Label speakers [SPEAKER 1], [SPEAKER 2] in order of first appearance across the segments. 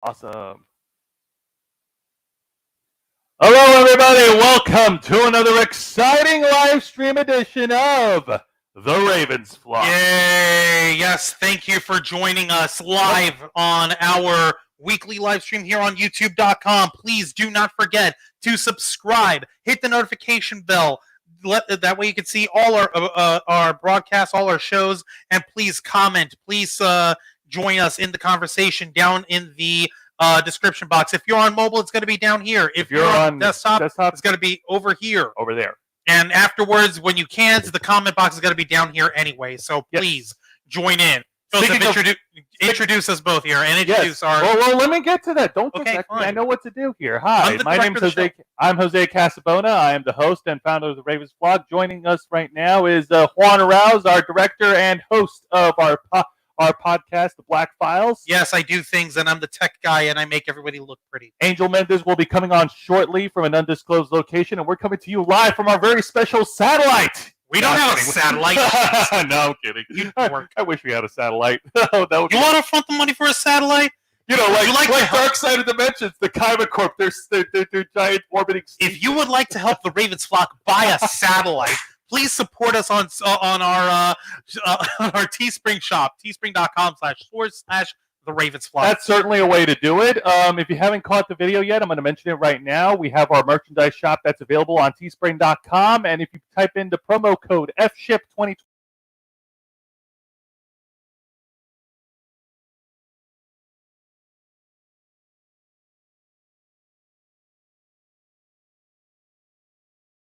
[SPEAKER 1] Awesome. Hello, everybody. Welcome to another exciting live stream edition of The Ravens Flock.
[SPEAKER 2] Yay! Yes, thank you for joining us live on our weekly live stream here on YouTube.com. Please do not forget to subscribe, hit the notification bell. That way you can see all our broadcasts, all our shows, and please comment. Please join us in the conversation down in the description box. If you're on mobile, it's going to be down here. If you're on desktop, it's going to be over here.
[SPEAKER 1] Over there.
[SPEAKER 2] And afterwards, when you can, the comment box is going to be down here anyway. So please join in. Introduce us both here and introduce our.
[SPEAKER 1] Well, let me get to that. Don't forget. I know what to do here. Hi, my name is Jose. I'm Jose Casabona. I am the host and founder of the Ravens Vlog. Joining us right now is Juan Arauz, our director and host of our podcast, The Black Files.
[SPEAKER 2] Yes, I do things, and I'm the tech guy, and I make everybody look pretty.
[SPEAKER 1] Angel Mendez will be coming on shortly from an undisclosed location, and we're coming to you live from our very special satellite.
[SPEAKER 2] We don't have a satellite.
[SPEAKER 1] No, I'm kidding. I wish we had a satellite. You
[SPEAKER 2] want to front the money for a satellite?
[SPEAKER 1] You know, like Dark Side of Dimensions, the Kaiba Corp, they're giant orbiting.
[SPEAKER 2] If you would like to help the Ravens Flock buy a satellite, please support us on our Teespring shop, teespring.com/the Ravens Flock.
[SPEAKER 1] That's certainly a way to do it. If you haven't caught the video yet, I'm going to mention it right now. We have our merchandise shop that's available on teespring.com, and if you type in the promo code FSHIP2020,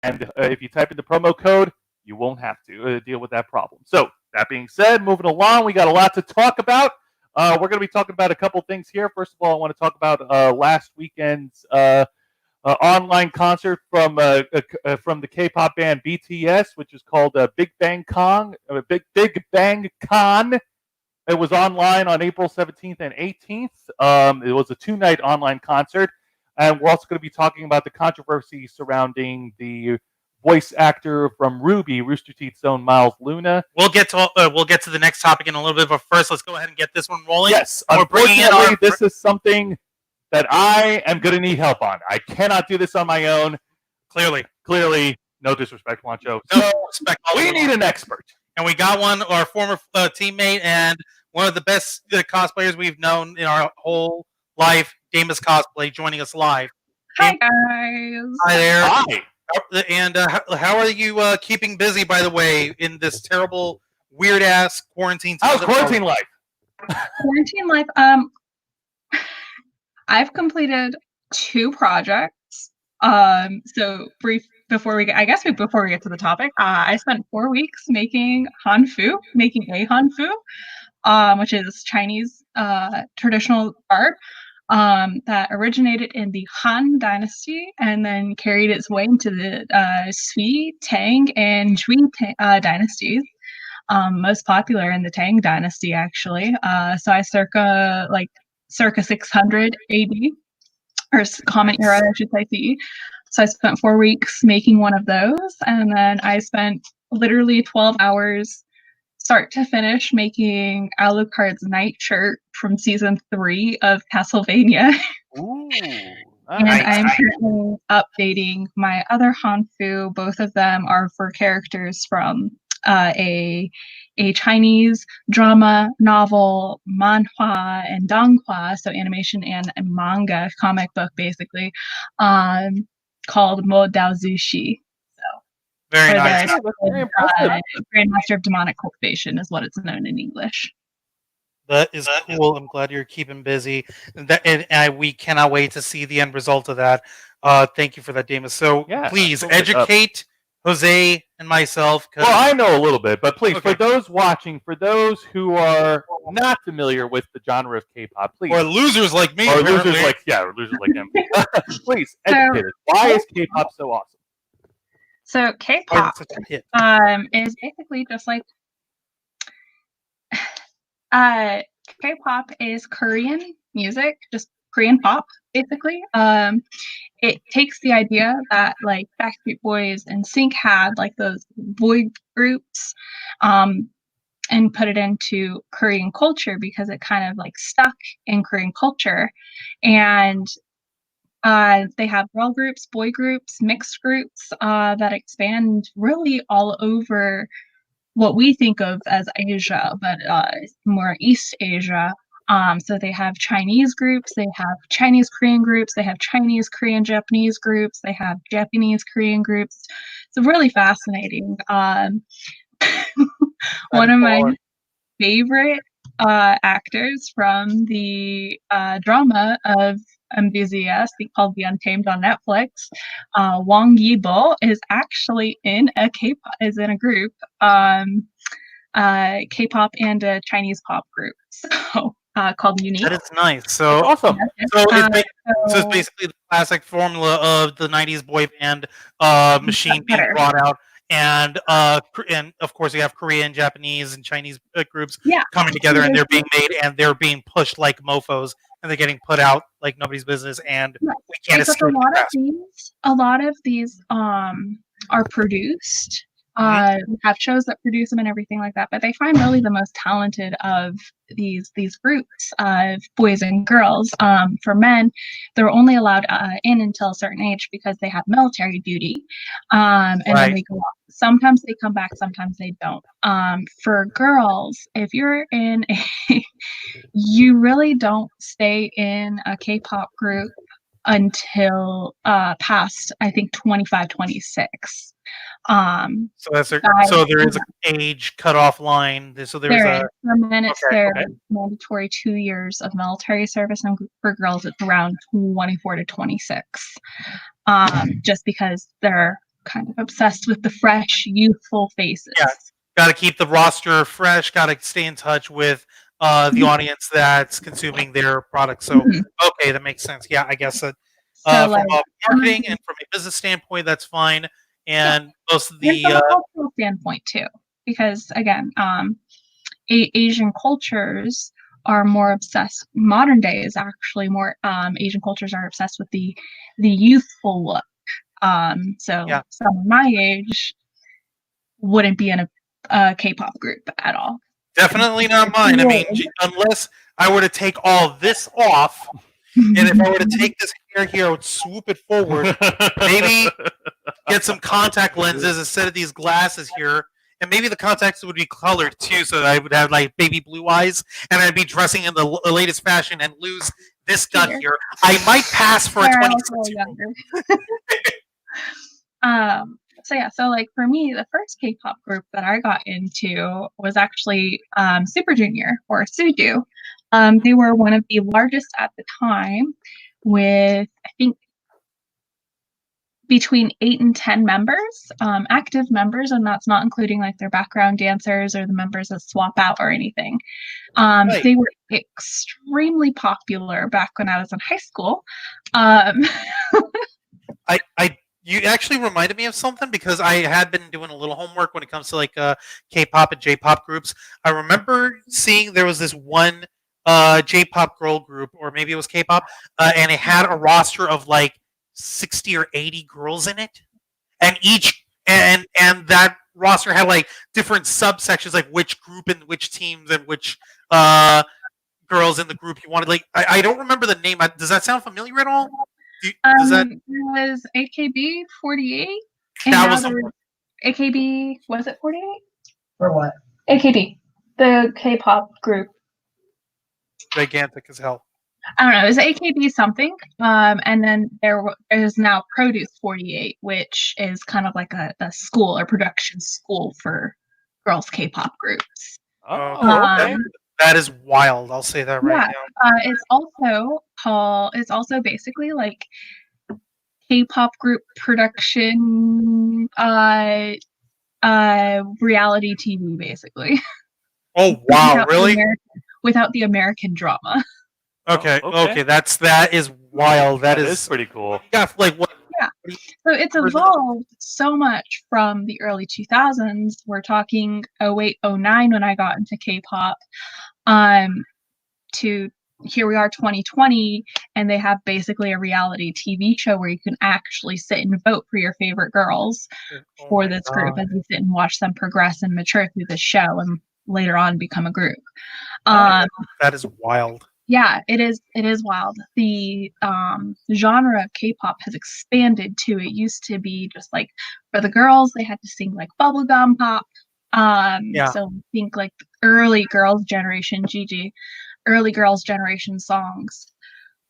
[SPEAKER 1] and if you type in the promo code, you won't have to deal with that problem. So, that being said, moving along, we got a lot to talk about. We're going to be talking about a couple things here. First of all, I want to talk about last weekend's online concert from the K-pop band BTS, which is called Big Bang Con. Big Bang Con. It was online on April 17th and 18th. It was a 2-night online concert, and we're also going to be talking about the controversy surrounding the voice actor from RWBY, Rooster Teeth's own Miles Luna.
[SPEAKER 2] We'll get to the next topic in a little bit, but first, let's go ahead and get this one rolling.
[SPEAKER 1] Yes, unfortunately, this is something that I am going to need help on. I cannot do this on my own. Clearly, no disrespect, Juancho.
[SPEAKER 2] No respect.
[SPEAKER 1] We need an expert,
[SPEAKER 2] and we got one, our former teammate and one of the best cosplayers we've known in our whole life, Deimos Cosplay, joining us live.
[SPEAKER 3] Hi guys.
[SPEAKER 2] Hi there.
[SPEAKER 1] Hi.
[SPEAKER 2] And how are you keeping busy, by the way, in this terrible, weird-ass quarantine time?
[SPEAKER 1] How's quarantine life?
[SPEAKER 3] Quarantine life. I've completed 2 projects. So before we get to the topic, I spent 4 weeks making a hanfu, which is Chinese traditional art. That originated in the Han Dynasty and then carried its way into the Sui, Tang, and Jui dynasties. Most popular in the Tang Dynasty, actually. So I circa 600 AD, or Common Era, I should say, CE. So I spent 4 weeks making one of those, and then I spent literally 12 hours start to finish making Alucard's nightshirt from season 3 of Castlevania.
[SPEAKER 1] Ooh,
[SPEAKER 3] and I'm currently updating my other hanfu. Both of them are for characters from a Chinese drama, novel, manhwa, and donghua, so animation and manga, comic book basically, called Mo Dao Zushi.
[SPEAKER 2] Very nice.
[SPEAKER 3] Grandmaster of Demonic Cultivation is what it's known in English.
[SPEAKER 2] That is cool. I'm glad you're keeping busy. We cannot wait to see the end result of that. Thank you for that, Deimos. So please educate Jose and myself.
[SPEAKER 1] Well, I know a little bit, but please, for those watching, for those who are not familiar with the genre of K-pop, please.
[SPEAKER 2] Or losers like me.
[SPEAKER 1] Or losers like him. Please, educate us. Why is K-pop so awesome?
[SPEAKER 3] So K-pop is basically just like K-pop is Korean music, just Korean pop, basically. It takes the idea that like Backstreet Boys and NSYNC had like those boy groups, and put it into Korean culture because it kind of like stuck in Korean culture. And they have girl groups, boy groups, mixed groups that expand really all over what we think of as Asia, but more East Asia. So they have Chinese groups, they have Chinese Korean groups, they have Chinese Korean Japanese groups, they have Japanese Korean groups. It's really fascinating. One of my favorite actors from the drama of BTS called The Untamed on Netflix, Wang Yibo, is actually in a group, K-pop and a Chinese pop group, so called Unique.
[SPEAKER 2] That is nice. So
[SPEAKER 1] awesome.
[SPEAKER 2] So it's basically the classic formula of the '90s boy band machine being brought out, and of course you have Korean, Japanese, and Chinese groups coming together, and they're being made, and they're being pushed like mofo's, and they're getting put out like nobody's business, and we can't escape.
[SPEAKER 3] A lot of these are produced. Have shows that produce them and everything like that, but they find really the most talented of these groups of boys and girls. For men, they're only allowed in until a certain age because they have military duty, and then they go off. Sometimes they come back, sometimes they don't. For girls, if you're in you really don't stay in a K-pop group until past, I think, 25, 26.
[SPEAKER 2] So there is an age cutoff line. So there's
[SPEAKER 3] for men it's mandatory 2 years of military service, and for girls it's around 24 to 26. Just because they're kind of obsessed with the fresh, youthful faces.
[SPEAKER 2] Yeah, got to keep the roster fresh. Got to stay in touch with the audience that's consuming their products. So okay, that makes sense. Yeah, I guess that from a marketing and from a business standpoint, that's fine. And most of the
[SPEAKER 3] from a cultural standpoint too, because again, Asian cultures are more obsessed. Modern day is actually more Asian cultures are obsessed with the youthful look. So someone my age wouldn't be in a K-pop group at all.
[SPEAKER 2] Definitely not mine. I mean, unless I were to take all this off, and if I were to take this hair here, I would swoop it forward, maybe get some contact lenses instead of these glasses here, and maybe the contacts would be colored too, so that I would have like baby blue eyes, and I'd be dressing in the latest fashion and lose this gut here. I might pass for a 26-year-old.
[SPEAKER 3] So like for me, the first K-pop group that I got into was actually Super Junior, or Suju. They were one of the largest at the time, with I think between 8 and 10 members, active members, and that's not including like their background dancers or the members that swap out or anything. They were extremely popular back when I was in high school.
[SPEAKER 2] You actually reminded me of something, because I had been doing a little homework when it comes to like K-pop and J-pop groups. I remember seeing there was this one J-pop girl group, or maybe it was K-pop, and it had a roster of like 60 or 80 girls in it, and and that roster had like different subsections, like which group and which teams and which girls in the group you wanted. Like I don't remember the name. Does that sound familiar at all?
[SPEAKER 3] It was AKB48.
[SPEAKER 2] That was
[SPEAKER 3] AKB. Was it 48?
[SPEAKER 4] For what?
[SPEAKER 3] AKB, the K-pop group.
[SPEAKER 2] Gigantic as hell.
[SPEAKER 3] I don't know. It was AKB something. And then there is now Produce 48, which is kind of like a school or production school for girls K-pop groups.
[SPEAKER 2] Okay. That is wild. I'll say that right now.
[SPEAKER 3] It's also basically like K-pop group production, reality TV, basically.
[SPEAKER 2] Oh wow! Really?
[SPEAKER 3] Without the American drama.
[SPEAKER 2] Okay. That is wild. That is
[SPEAKER 1] pretty cool.
[SPEAKER 2] Yeah, like what?
[SPEAKER 3] Yeah. So it's evolved so much from the early 2000s. We're talking 08, 09 when I got into K-pop, to here we are 2020, and they have basically a reality TV show where you can actually sit and vote for your favorite girls for this group, as you sit and watch them progress and mature through the show. And later on become a group.
[SPEAKER 2] That is wild.
[SPEAKER 3] Yeah, it is wild. The genre of K-pop has expanded too. It used to be just like for the girls, they had to sing like bubblegum pop. So think like early girls generation, Gigi, early girls generation songs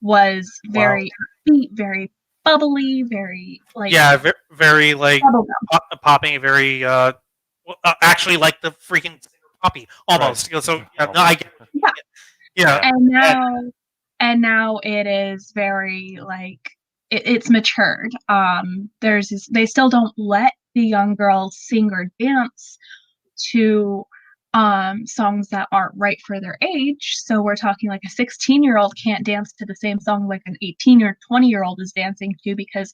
[SPEAKER 3] was very upbeat, very bubbly, very like
[SPEAKER 2] very like popping, very actually like the freaking poppy almost.
[SPEAKER 1] Right.
[SPEAKER 2] So no, I get it. Yeah.
[SPEAKER 3] And now it is very like it's matured. They still don't let the young girls sing or dance to songs that aren't right for their age. So we're talking like a 16-year-old can't dance to the same song like an 18 or 20-year-old is dancing to because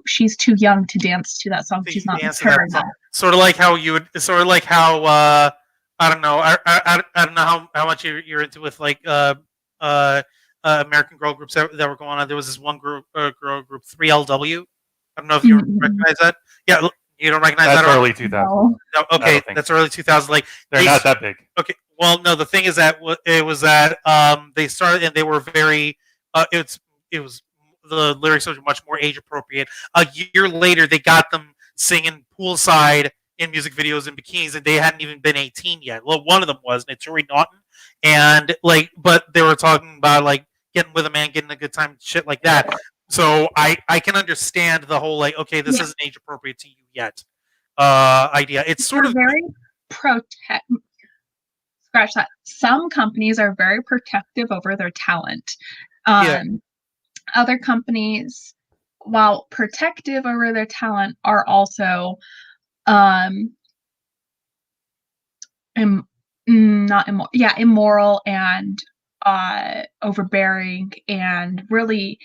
[SPEAKER 3] she's too young to dance to that song. She's not mature enough.
[SPEAKER 2] Sort of like how I don't know. I don't know how much you're into with like American girl groups that were going on. There was this one girl group 3LW. I don't know if you recognize that. Yeah, you don't recognize that.
[SPEAKER 1] That's early 2000s.
[SPEAKER 2] No, okay, that's early 2000s. Like
[SPEAKER 1] they're not that big.
[SPEAKER 2] Okay, well, no. The thing is that it was that they started and they were very. It was the lyrics were much more age appropriate. A year later, they got them singing poolside in music videos in bikinis, and they hadn't even been 18 yet. Well, one of them was Natori Naughton, and like, but they were talking about like getting with a man, getting a good time, shit like that. So I can understand the whole like, okay, this isn't age appropriate to you yet idea. It's sort of
[SPEAKER 3] very scratch that. Some companies are very protective over their talent. Other companies, while protective over their talent, are also immoral and overbearing and really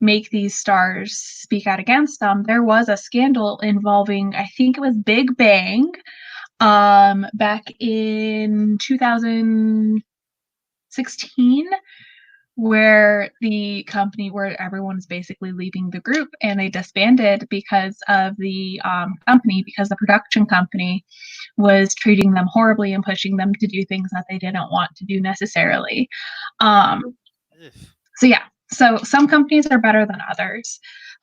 [SPEAKER 3] make these stars speak out against them. There was a scandal involving, I think it was Big Bang, back in 2016, where the company where everyone's basically leaving the group and they disbanded because of the company, because the production company was treating them horribly and pushing them to do things that they didn't want to do necessarily. So some companies are better than others.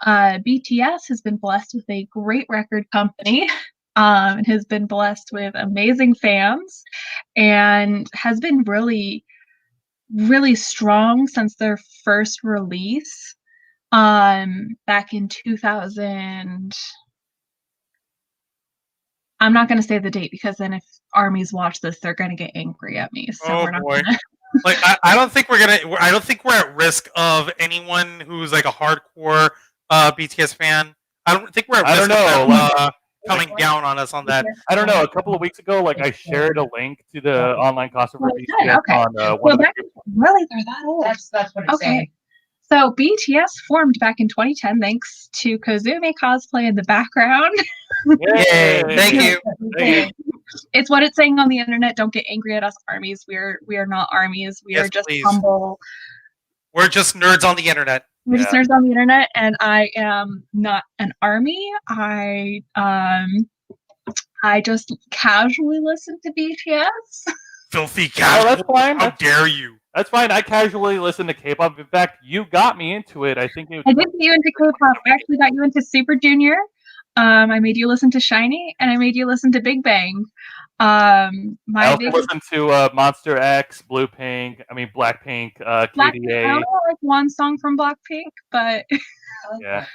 [SPEAKER 3] BTS has been blessed with a great record company, has been blessed with amazing fans, and has been really, really strong since their first release back in 2000. I'm not going to say the date because then if armies watch this, they're going to get angry at me. So we're not gonna...
[SPEAKER 2] Like I don't think we're at risk of anyone who's like a hardcore BTS fan. I don't think we're at risk of them, coming down on us on that.
[SPEAKER 1] I don't know. A couple of weeks ago, like I shared a link to the online cosplay for BTS on one of the groups.
[SPEAKER 3] Really, they're that old?
[SPEAKER 4] That's what it's saying.
[SPEAKER 3] So BTS formed back in 2010 thanks to Kozumi Cosplay in the background.
[SPEAKER 2] Yay! Thank you.
[SPEAKER 3] It's what it's saying on the internet. Don't get angry at us, armies. We are not armies. We are just humble.
[SPEAKER 2] We're just nerds on the internet.
[SPEAKER 3] We're just nerds on the internet, and I am not an army. I just casually listen to BTS.
[SPEAKER 2] Filthy casual.
[SPEAKER 1] Oh, that's fine.
[SPEAKER 2] How dare you?
[SPEAKER 1] That's fine. I casually listen to K-pop. In fact, you got me into it. I think
[SPEAKER 3] I did get you into K-pop. I actually got you into Super Junior. I made you listen to Shiny, and I made you listen to Big Bang.
[SPEAKER 1] I also listened to Monster X, Blackpink, KDA.
[SPEAKER 3] I don't know like one song from Blackpink, but
[SPEAKER 1] yeah,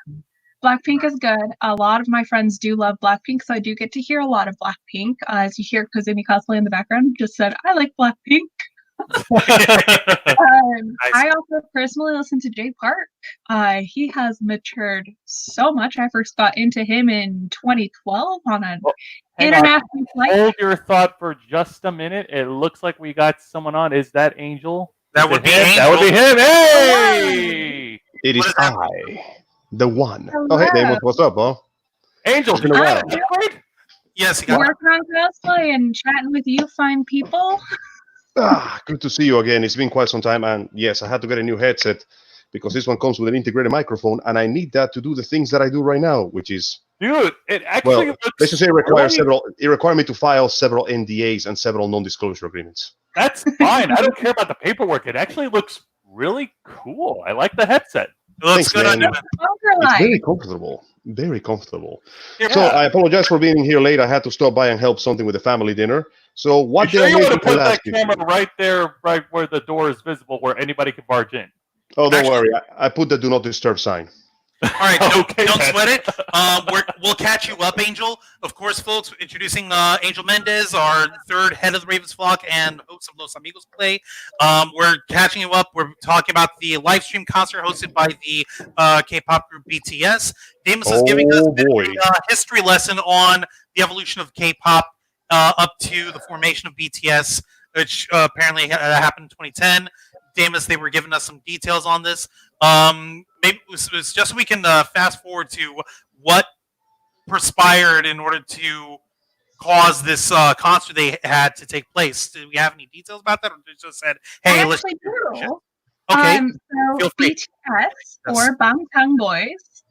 [SPEAKER 3] Blackpink is good. A lot of my friends do love Blackpink, so I do get to hear a lot of Blackpink. As you hear Kozumi Cosplay in the background, just said, I like Blackpink. I also personally listen to Jay Park. He has matured so much. I first got into him in 2012 on an international flight.
[SPEAKER 1] Hold your thought for just a minute. It looks like we got someone on. Is that Angel?
[SPEAKER 2] That would be him.
[SPEAKER 1] That would be him. Hey!
[SPEAKER 5] It is I, the one. Hello. Oh, hey, Deimos. What's up, bro?
[SPEAKER 1] Angel,
[SPEAKER 5] been a while.
[SPEAKER 2] Yes, he got
[SPEAKER 3] working on cosplay and chatting with you fine people.
[SPEAKER 5] Good to see you again. It's been quite some time, and yes, I had to get a new headset because this one comes with an integrated microphone, and I need that to do the things that I do right now, which is
[SPEAKER 1] Dude, it actually
[SPEAKER 5] Well,
[SPEAKER 1] looks.
[SPEAKER 5] let's just say it requires
[SPEAKER 1] really-
[SPEAKER 5] It required me to file several NDAs and several non-disclosure agreements.
[SPEAKER 1] That's fine. I don't care about the paperwork. It actually looks really cool. I like the headset.
[SPEAKER 2] It looks
[SPEAKER 5] Thanks,
[SPEAKER 2] good on
[SPEAKER 5] man.
[SPEAKER 2] you.
[SPEAKER 5] It's very
[SPEAKER 3] Life.
[SPEAKER 5] comfortable. Very comfortable.
[SPEAKER 1] Yeah.
[SPEAKER 5] So I apologize for being here late. I had to stop by and help something with the family dinner. So what
[SPEAKER 1] You
[SPEAKER 5] did
[SPEAKER 1] sure
[SPEAKER 5] I
[SPEAKER 1] you
[SPEAKER 5] make
[SPEAKER 1] want
[SPEAKER 5] in
[SPEAKER 1] to
[SPEAKER 5] the
[SPEAKER 1] put that
[SPEAKER 5] last
[SPEAKER 1] camera
[SPEAKER 5] video?
[SPEAKER 1] right there, right where the door is visible, where anybody can barge in?
[SPEAKER 5] Oh, don't
[SPEAKER 2] Actually-
[SPEAKER 5] worry. I put the do not disturb sign.
[SPEAKER 2] All right, don't
[SPEAKER 1] Okay, then.
[SPEAKER 2] sweat it. We'll catch you up, Angel. Of course, folks, introducing Angel Mendez, our third head of the Ravens flock and host of Los Amigos Play. We're catching you up. We're talking about the live stream concert hosted by the K-pop group BTS. Deimos is giving us
[SPEAKER 5] boy.
[SPEAKER 2] a history lesson on the evolution of K-pop up to the formation of BTS, which apparently happened in 2010. Deimos, they were giving us some details on this. Maybe it's just so we can fast forward to what perspired in order to cause this concert they had to take place. Do we have any details about that, or they just said, "Hey,
[SPEAKER 3] I
[SPEAKER 2] let's"?
[SPEAKER 3] actually do.
[SPEAKER 2] Okay,
[SPEAKER 3] So
[SPEAKER 2] feel free.
[SPEAKER 3] BTS or Bangtan Boys.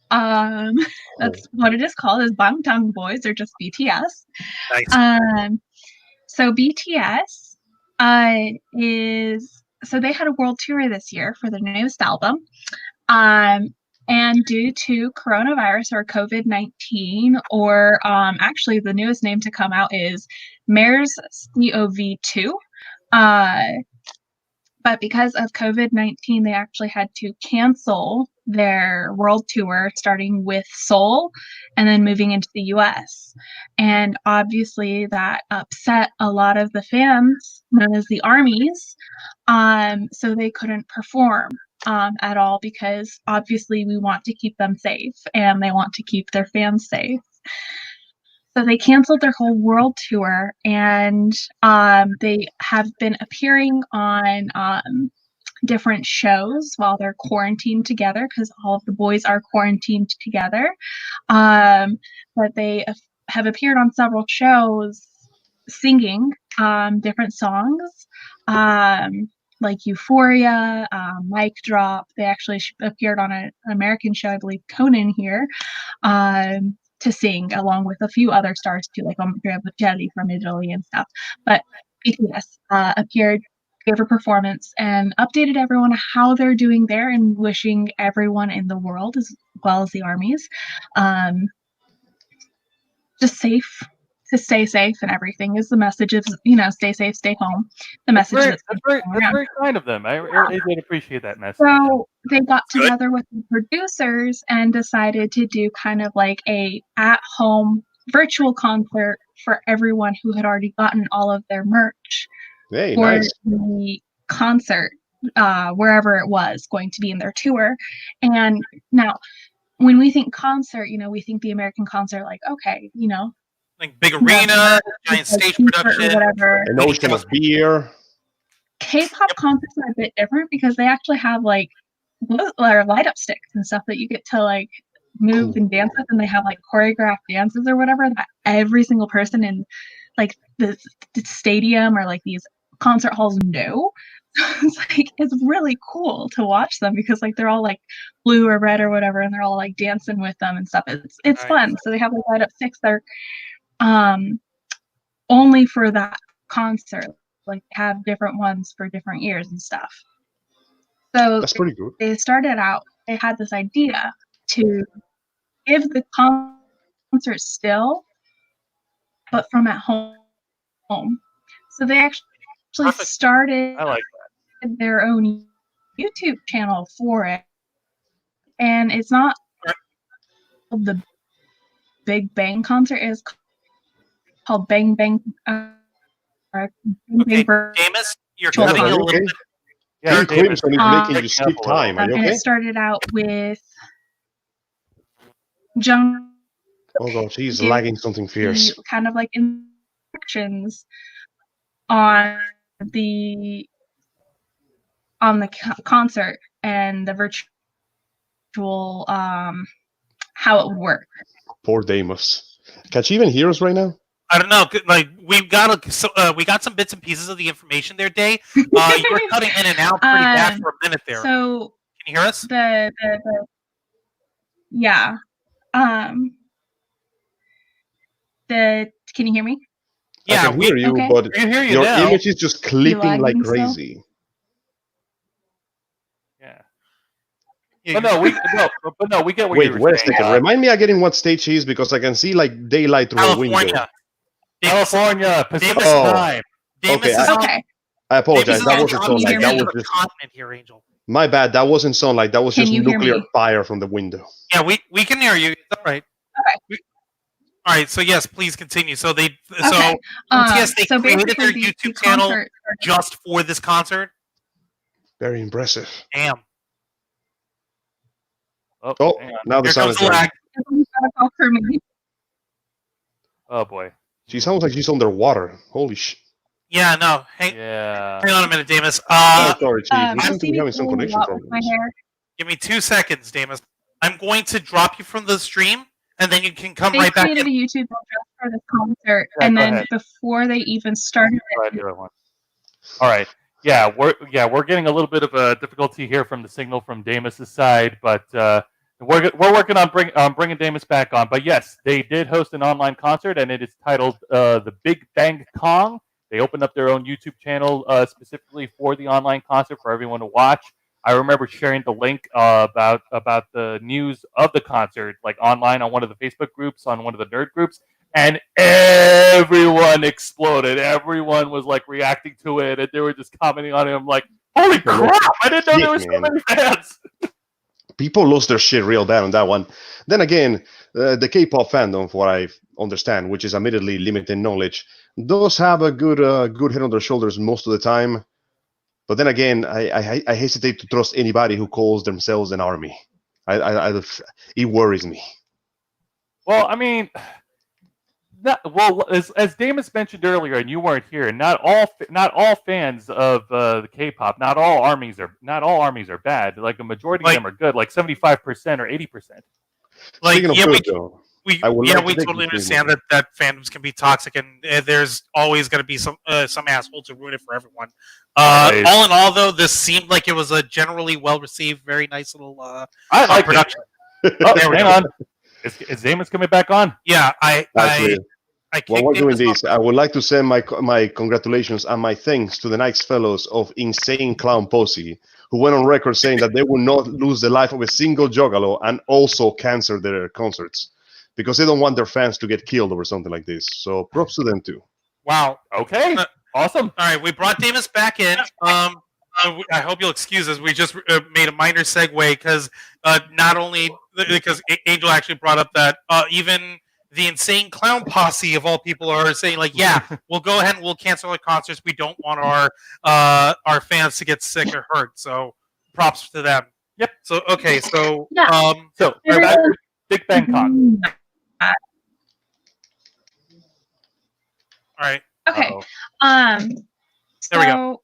[SPEAKER 3] That's what it is called, is Bangtan Boys. They're just BTS.
[SPEAKER 2] Nice.
[SPEAKER 3] So BTS so they had a world tour this year for their newest album. And due to coronavirus or COVID-19, or actually the newest name to come out is MERS-CoV-2. But because of COVID-19, they actually had to cancel their world tour, starting with Seoul and then moving into the US. And obviously that upset a lot of the fans, known as the ARMYs, so they couldn't perform at all, because obviously we want to keep them safe and they want to keep their fans safe. So they canceled their whole world tour, and they have been appearing on different shows while they're quarantined together, because all of the boys are quarantined together. But they have appeared on several shows singing different songs, like Euphoria, Mic Drop. They actually appeared on an American show, I believe Conan here, to sing, along with a few other stars too, like Andrea Bocelli from Italy and stuff. But BTS appeared, gave a performance, and updated everyone how they're doing there, and wishing everyone in the world, as well as the ARMYs, just to stay safe, and everything is the message of, stay safe, stay home. The message
[SPEAKER 1] That's very kind of them. I really did appreciate that message.
[SPEAKER 3] So they got together with the producers and decided to do kind of like a at-home virtual concert for everyone who had already gotten all of their merch
[SPEAKER 5] Hey,
[SPEAKER 3] for
[SPEAKER 5] nice.
[SPEAKER 3] the concert, wherever it was going to be in their tour. And now, when we think concert, we think the American concert, like, okay,
[SPEAKER 2] Like big arena, giant stage production,
[SPEAKER 3] or whatever.
[SPEAKER 5] An ocean of beer.
[SPEAKER 3] K-pop concerts are a bit different, because they actually have like light up sticks and stuff that you get to like move and dance with, and they have like choreographed dances or whatever that every single person in like the stadium or like these concert halls know. It's really cool to watch them, because like they're all like blue or red or whatever, and they're all like dancing with them and stuff. It's
[SPEAKER 2] Nice.
[SPEAKER 3] fun. So they have like light up sticks. They're only for that concert, like have different ones for different years and stuff. So
[SPEAKER 5] That's pretty good.
[SPEAKER 3] they started out, they had this idea to give the concert still, but from at home. So they actually
[SPEAKER 1] Perfect.
[SPEAKER 3] started
[SPEAKER 1] I like
[SPEAKER 3] their own YouTube channel for it. And it's not the Big Bang concert, is called Bang Bang.
[SPEAKER 2] Okay, Deimos, you're
[SPEAKER 3] Virtual
[SPEAKER 2] cutting a
[SPEAKER 3] concert.
[SPEAKER 2] little bit.
[SPEAKER 1] Yeah,
[SPEAKER 5] Your
[SPEAKER 1] David,
[SPEAKER 5] Clemson is making you skip time. Are you
[SPEAKER 3] And
[SPEAKER 5] okay?
[SPEAKER 3] it started out with Jung.
[SPEAKER 5] Oh gosh, he's
[SPEAKER 3] Give
[SPEAKER 5] lagging something fierce.
[SPEAKER 3] kind of like instructions on the concert and the virtual how it would work.
[SPEAKER 5] Poor Deimos. Can she even hear us right now?
[SPEAKER 2] I don't know. Like we got some bits and pieces of the information there, Day. You were cutting in and out pretty bad for a minute there.
[SPEAKER 3] So
[SPEAKER 2] can you hear us?
[SPEAKER 3] yeah. Can you hear me?
[SPEAKER 5] I
[SPEAKER 2] Yeah,
[SPEAKER 5] can hear you,
[SPEAKER 3] okay.
[SPEAKER 5] but
[SPEAKER 1] I can hear you
[SPEAKER 5] your
[SPEAKER 1] now.
[SPEAKER 5] image is just clipping like
[SPEAKER 3] lagging still?
[SPEAKER 5] crazy.
[SPEAKER 1] Yeah.
[SPEAKER 2] yeah,
[SPEAKER 1] But no, we get what you
[SPEAKER 5] Wait,
[SPEAKER 1] were
[SPEAKER 5] wait a
[SPEAKER 1] saying.
[SPEAKER 5] second. Remind me again what stage he is because I can see like daylight through a window.
[SPEAKER 2] California. Deimos,
[SPEAKER 1] California, Pacific
[SPEAKER 2] Deimos,
[SPEAKER 5] Oh.
[SPEAKER 1] time.
[SPEAKER 2] Deimos
[SPEAKER 5] Okay,
[SPEAKER 2] is on.
[SPEAKER 3] Okay.
[SPEAKER 5] I apologize.
[SPEAKER 2] Deimos is
[SPEAKER 5] That
[SPEAKER 2] on
[SPEAKER 5] wasn't
[SPEAKER 2] the
[SPEAKER 5] sunlight.
[SPEAKER 3] hear
[SPEAKER 5] That
[SPEAKER 3] me?
[SPEAKER 5] was just
[SPEAKER 2] continent here, Angel.
[SPEAKER 5] my bad. That wasn't sunlight. That was
[SPEAKER 3] Can
[SPEAKER 5] just
[SPEAKER 3] you hear
[SPEAKER 5] nuclear
[SPEAKER 3] me?
[SPEAKER 5] fire from the window.
[SPEAKER 2] Yeah, we can hear you. It's all right.
[SPEAKER 3] Okay.
[SPEAKER 2] All right, so yes, please continue. So
[SPEAKER 3] Okay.
[SPEAKER 2] BTS they
[SPEAKER 3] So
[SPEAKER 2] created their
[SPEAKER 3] basically, the
[SPEAKER 2] YouTube channel
[SPEAKER 3] concert.
[SPEAKER 2] just for this concert.
[SPEAKER 5] Very impressive.
[SPEAKER 2] Damn.
[SPEAKER 5] Oh,
[SPEAKER 1] hang on.
[SPEAKER 5] now the
[SPEAKER 2] Here
[SPEAKER 5] sound
[SPEAKER 2] comes
[SPEAKER 5] is
[SPEAKER 2] the
[SPEAKER 5] gone.
[SPEAKER 2] lag.
[SPEAKER 3] For me.
[SPEAKER 1] Oh boy.
[SPEAKER 5] She sounds like she's underwater. Holy sh!
[SPEAKER 2] Yeah, no. Hang
[SPEAKER 1] Yeah.
[SPEAKER 2] on a minute, Deimos.
[SPEAKER 5] Oh, sorry, Chief. We
[SPEAKER 3] I
[SPEAKER 5] seem to
[SPEAKER 3] see
[SPEAKER 5] be
[SPEAKER 3] me
[SPEAKER 5] having some
[SPEAKER 3] pulling a
[SPEAKER 5] connection
[SPEAKER 3] lot with my
[SPEAKER 5] problems.
[SPEAKER 3] hair.
[SPEAKER 2] Give me 2 seconds, Deimos. I'm going to drop you from the stream, and then you can come
[SPEAKER 3] They
[SPEAKER 2] right back
[SPEAKER 3] created
[SPEAKER 2] in.
[SPEAKER 3] a YouTube channel just for this concert,
[SPEAKER 1] Yeah,
[SPEAKER 3] and
[SPEAKER 1] go
[SPEAKER 3] then
[SPEAKER 1] ahead.
[SPEAKER 3] before they even started
[SPEAKER 1] Go ahead, the other one. All right. Yeah, we're getting a little bit of a difficulty here from the signal from Deimos' side, but we're working on bringing Deimos back on. But yes, they did host an online concert, and it is titled the Big Bang Kong. They opened up their own YouTube channel specifically for the online concert for everyone to watch. I remember sharing the link about the news of the concert, like online on one of the Facebook groups, on one of the nerd groups, and everyone exploded. Everyone was like reacting to it, and they were just commenting on it. I'm like, holy crap! I didn't know there were so many fans.
[SPEAKER 5] People lost their shit real bad on that one. Then again, the K-pop fandom, for what I understand, which is admittedly limited knowledge, does have a good head on their shoulders most of the time. But then again, I hesitate to trust anybody who calls themselves an army. It worries me.
[SPEAKER 1] Well, I mean, as Deimos mentioned earlier, and you weren't here, not all fans of the K-pop, not all armies are bad. Like a majority of them are good, like 75% or 80%.
[SPEAKER 2] Like,
[SPEAKER 5] Speaking of
[SPEAKER 2] yeah,
[SPEAKER 5] good, though,
[SPEAKER 2] we
[SPEAKER 5] I would like to
[SPEAKER 2] we
[SPEAKER 5] take
[SPEAKER 2] totally
[SPEAKER 5] this
[SPEAKER 2] understand that fandoms can be toxic, and there's always going to be some assholes who ruin it for everyone.
[SPEAKER 1] Always.
[SPEAKER 2] All in all, though, this seemed like it was a generally well received, very nice little
[SPEAKER 1] I like
[SPEAKER 2] production.
[SPEAKER 1] Oh,
[SPEAKER 2] There we
[SPEAKER 1] hang
[SPEAKER 2] go.
[SPEAKER 1] on. Is Deimos coming back on?
[SPEAKER 2] Yeah, I
[SPEAKER 5] while we're
[SPEAKER 2] kicked
[SPEAKER 5] doing
[SPEAKER 2] in
[SPEAKER 5] this, I would like to send my congratulations and my thanks to the nice fellows of Insane Clown Posse, who went on record saying that they will not lose the life of a single juggalo and also cancel their concerts because they don't want their fans to get killed over something like this. So props to them too.
[SPEAKER 2] Wow.
[SPEAKER 1] Okay, awesome.
[SPEAKER 2] All right, we brought Deimos back in. I hope you'll excuse us. We just made a minor segue because not only because Angel actually brought up that even the Insane Clown Posse of all people are saying like, yeah, we'll go ahead and we'll cancel our concerts. We don't want our fans to get sick or hurt. So props to them.
[SPEAKER 1] Yep.
[SPEAKER 2] So okay, so
[SPEAKER 3] Yeah.
[SPEAKER 1] So back to Big Bang Kong.
[SPEAKER 2] all right.
[SPEAKER 3] Okay.
[SPEAKER 1] Uh-oh.
[SPEAKER 2] There we go.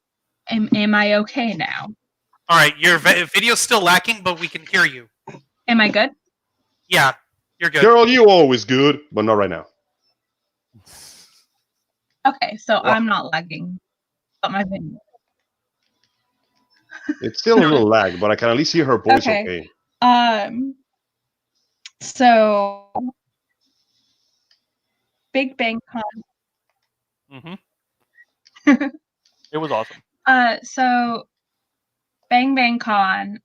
[SPEAKER 3] Am I okay now?
[SPEAKER 2] All right, your video's still lacking, but we can hear you.
[SPEAKER 3] Am I good?
[SPEAKER 2] Yeah, you're good.
[SPEAKER 5] Girl, you always good, but not right now.
[SPEAKER 3] Okay, so I'm not lagging. But my video.
[SPEAKER 5] It's still a little lag, but I can at least hear her voice
[SPEAKER 3] Okay.
[SPEAKER 5] okay.
[SPEAKER 3] So Big Bang Con.
[SPEAKER 1] Mm-hmm. It was awesome.
[SPEAKER 3] So Bang Bang Con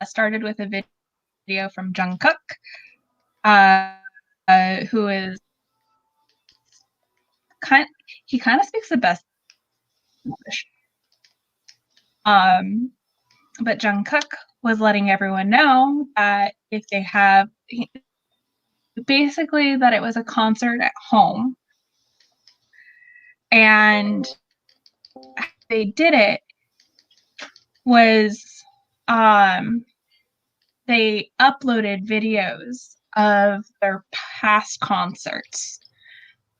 [SPEAKER 3] started with a video from Jungkook, who is kind of speaks the best English. But Jungkook was letting everyone know that if they have basically that it was a concert at home, and they did it was they uploaded videos of their past concerts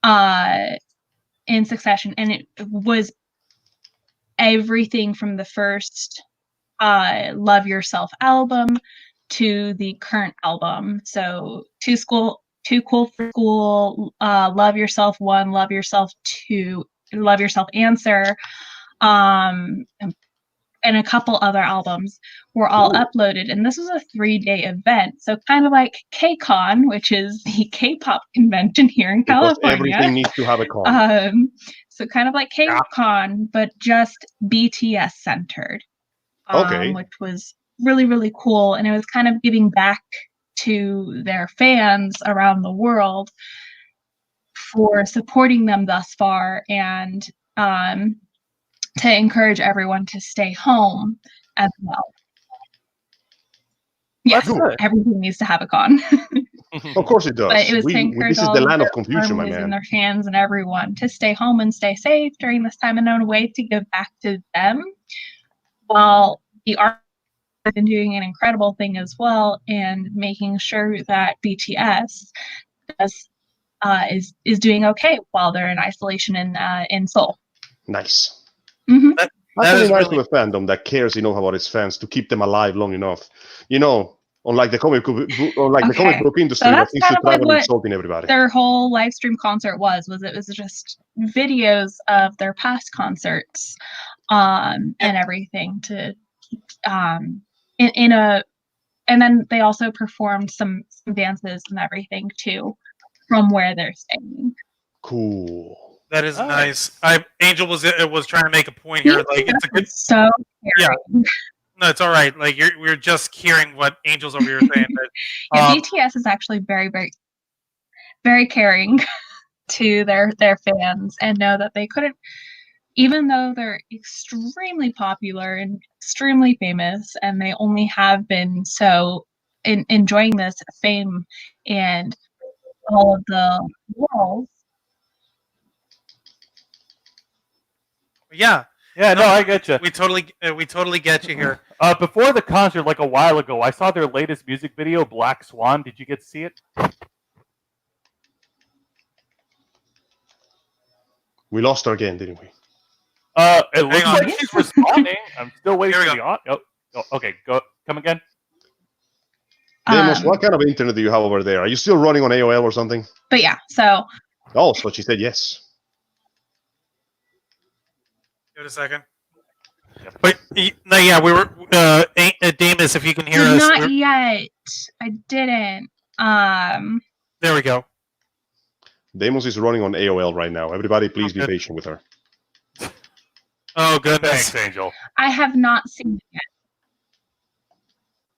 [SPEAKER 3] in succession, and it was everything from the first Love Yourself album to the current album. So Too Cool for School, Love Yourself 1, Love Yourself 2, Love Yourself Answer, and a couple other albums were all uploaded. And this was a 3-day event. So kind of like KCON, which is the K-pop convention here in
[SPEAKER 5] Because
[SPEAKER 3] California.
[SPEAKER 5] everything needs to have a con.
[SPEAKER 3] So kind of like KCON, but just BTS centered.
[SPEAKER 5] Okay.
[SPEAKER 3] Which was really, really cool. And it was kind of giving back to their fans around the world for supporting them thus far, and to encourage everyone to stay home as well. Yes, everything needs to have a con.
[SPEAKER 5] Of course it does.
[SPEAKER 3] But it was to encourage
[SPEAKER 5] this is
[SPEAKER 3] all
[SPEAKER 5] the
[SPEAKER 3] of
[SPEAKER 5] land
[SPEAKER 3] their
[SPEAKER 5] of confusion, my
[SPEAKER 3] armies
[SPEAKER 5] man.
[SPEAKER 3] and their fans and everyone to stay home and stay safe during this time, and in a way to give back to them, while the art has been doing an incredible thing as well, and making sure that BTS is doing okay while they're in isolation in Seoul.
[SPEAKER 5] Nice.
[SPEAKER 3] Mm-hmm.
[SPEAKER 5] That's really nice to a fandom that cares enough about its fans to keep them alive long enough. You know, unlike the comic book industry that seems to travel insulting everybody.
[SPEAKER 3] Their whole live stream concert was it was just videos of their past concerts and everything to and then they also performed some dances and everything too from where they're staying.
[SPEAKER 5] Cool.
[SPEAKER 2] That is nice. Angel was trying to make a point here. Like it's a good.
[SPEAKER 3] So
[SPEAKER 2] no, it's all right. Like we're just hearing what Angel's over here saying. But,
[SPEAKER 3] BTS is actually very, very, very caring to their fans, and know that they couldn't, even though they're extremely popular and extremely famous, and they only have been so enjoying this fame and all of the roles.
[SPEAKER 2] Yeah,
[SPEAKER 1] no, I get you.
[SPEAKER 2] We totally get you here.
[SPEAKER 1] Before the concert, like a while ago, I saw their latest music video, Black Swan. Did you get to see it?
[SPEAKER 5] We lost her again, didn't we?
[SPEAKER 1] It looks like she's responding. I'm still waiting for the audio. Oh, okay, come again.
[SPEAKER 5] Deimos, what kind of internet do you have over there? Are you still running on AOL or something?
[SPEAKER 3] But yeah, so.
[SPEAKER 5] Oh, so she said yes.
[SPEAKER 2] Give it a second. But no, yeah, we were Deimos, if you can hear us.
[SPEAKER 3] Not yet. I didn't.
[SPEAKER 2] There we go.
[SPEAKER 5] Deimos is running on AOL right now. Everybody, please be patient with her.
[SPEAKER 2] Oh, goodness.
[SPEAKER 1] Thanks, Angel.
[SPEAKER 3] I have not seen it yet.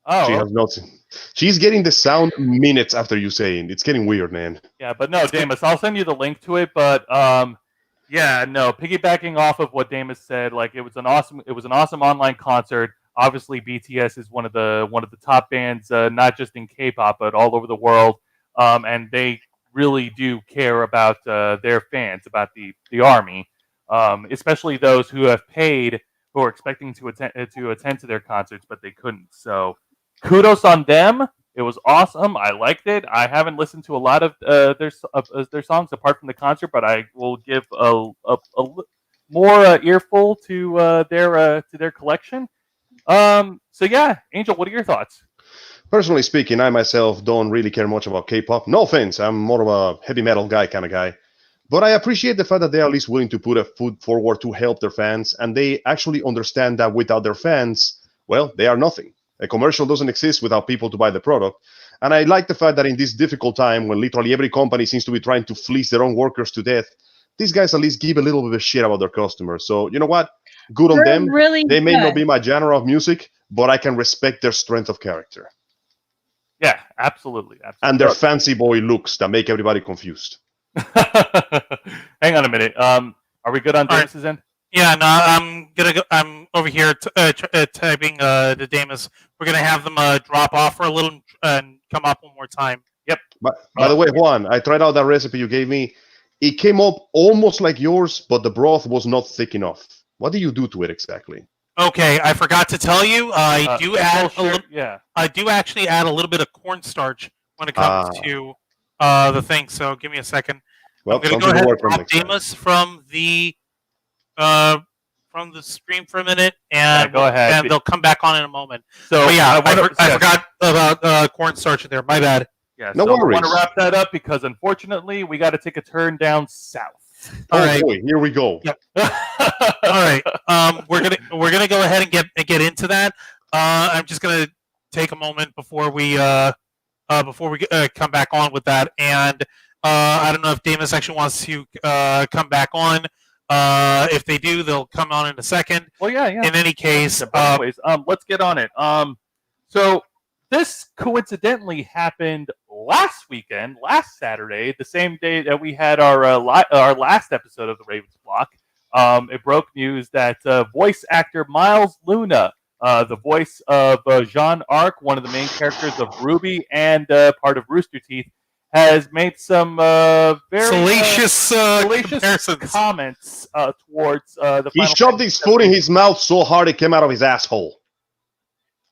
[SPEAKER 5] Oh, she has not seen. She's getting the sound minutes after you saying. It's getting weird, man.
[SPEAKER 1] Yeah, but no, Deimos, I'll send you the link to it. But yeah, no, piggybacking off of what Deimos said, like it was an awesome online concert. Obviously, BTS is one of the top bands, not just in K-pop but all over the world, and they really do care about their fans, about the army, especially those who have paid, who are expecting to attend to their concerts, but they couldn't. So, kudos on them. It was awesome. I liked it. I haven't listened to a lot of their songs apart from the concert, but I will give a more earful to their collection. So yeah, Angel, what are your thoughts?
[SPEAKER 5] Personally speaking, I myself don't really care much about K-pop. No offense, I'm more of a heavy metal kind of guy. But I appreciate the fact that they are at least willing to put a foot forward to help their fans, and they actually understand that without their fans, well, they are nothing. A commercial doesn't exist without people to buy the product. And I like the fact that in this difficult time, when literally every company seems to be trying to fleece their own workers to death, these guys at least give a little bit of shit about their customers. So, you know what? Good on them.
[SPEAKER 3] Really
[SPEAKER 5] they may not be my genre of music, but I can respect their strength of character.
[SPEAKER 1] Yeah, absolutely.
[SPEAKER 5] And their fancy boy looks that make everybody confused.
[SPEAKER 1] Hang on a minute. Are we good on Deimos' end?
[SPEAKER 2] Yeah, no, I'm over here typing the Deimos. We're gonna have them drop off for a little and come up one more time. Yep.
[SPEAKER 5] By the way, Juan, I tried out that recipe you gave me. It came up almost like yours, but the broth was not thick enough. What do you do to it exactly?
[SPEAKER 2] Okay, I forgot to tell you. I do add a little.
[SPEAKER 1] Yeah.
[SPEAKER 2] I do actually add a little bit of cornstarch when it comes to the thing. So give me a second.
[SPEAKER 5] Well,
[SPEAKER 2] I'm gonna go ahead and drop Deimos from the stream for a minute, and
[SPEAKER 1] go ahead.
[SPEAKER 2] And they'll come back on in a moment.
[SPEAKER 1] So
[SPEAKER 2] but yeah, I forgot about cornstarch there. My bad.
[SPEAKER 1] Yeah,
[SPEAKER 5] no
[SPEAKER 1] worries.
[SPEAKER 5] worries.
[SPEAKER 1] I want to wrap that up because unfortunately we got to take a turn down south.
[SPEAKER 2] All
[SPEAKER 5] Oh
[SPEAKER 2] right.
[SPEAKER 5] boy, here we go.
[SPEAKER 2] Yep. All right. We're gonna go ahead and get into that. I'm just gonna take a moment before we come back on with that, and I don't know if Deimos actually wants to come back on. If they do, they'll come on in a second.
[SPEAKER 1] Well, yeah.
[SPEAKER 2] In any case,
[SPEAKER 1] Anyways, let's get on it. So this coincidentally happened last weekend, last Saturday, the same day that we had our last episode of the Ravens Block. It broke news that voice actor Miles Luna, the voice of Jean Arc, one of the main characters of RWBY and part of Rooster Teeth, has made some very
[SPEAKER 2] salacious comparisons.
[SPEAKER 1] comments towards the.
[SPEAKER 5] He
[SPEAKER 1] Final
[SPEAKER 5] shoved
[SPEAKER 1] Fantasy
[SPEAKER 5] his foot in his mouth so hard it came out of his asshole.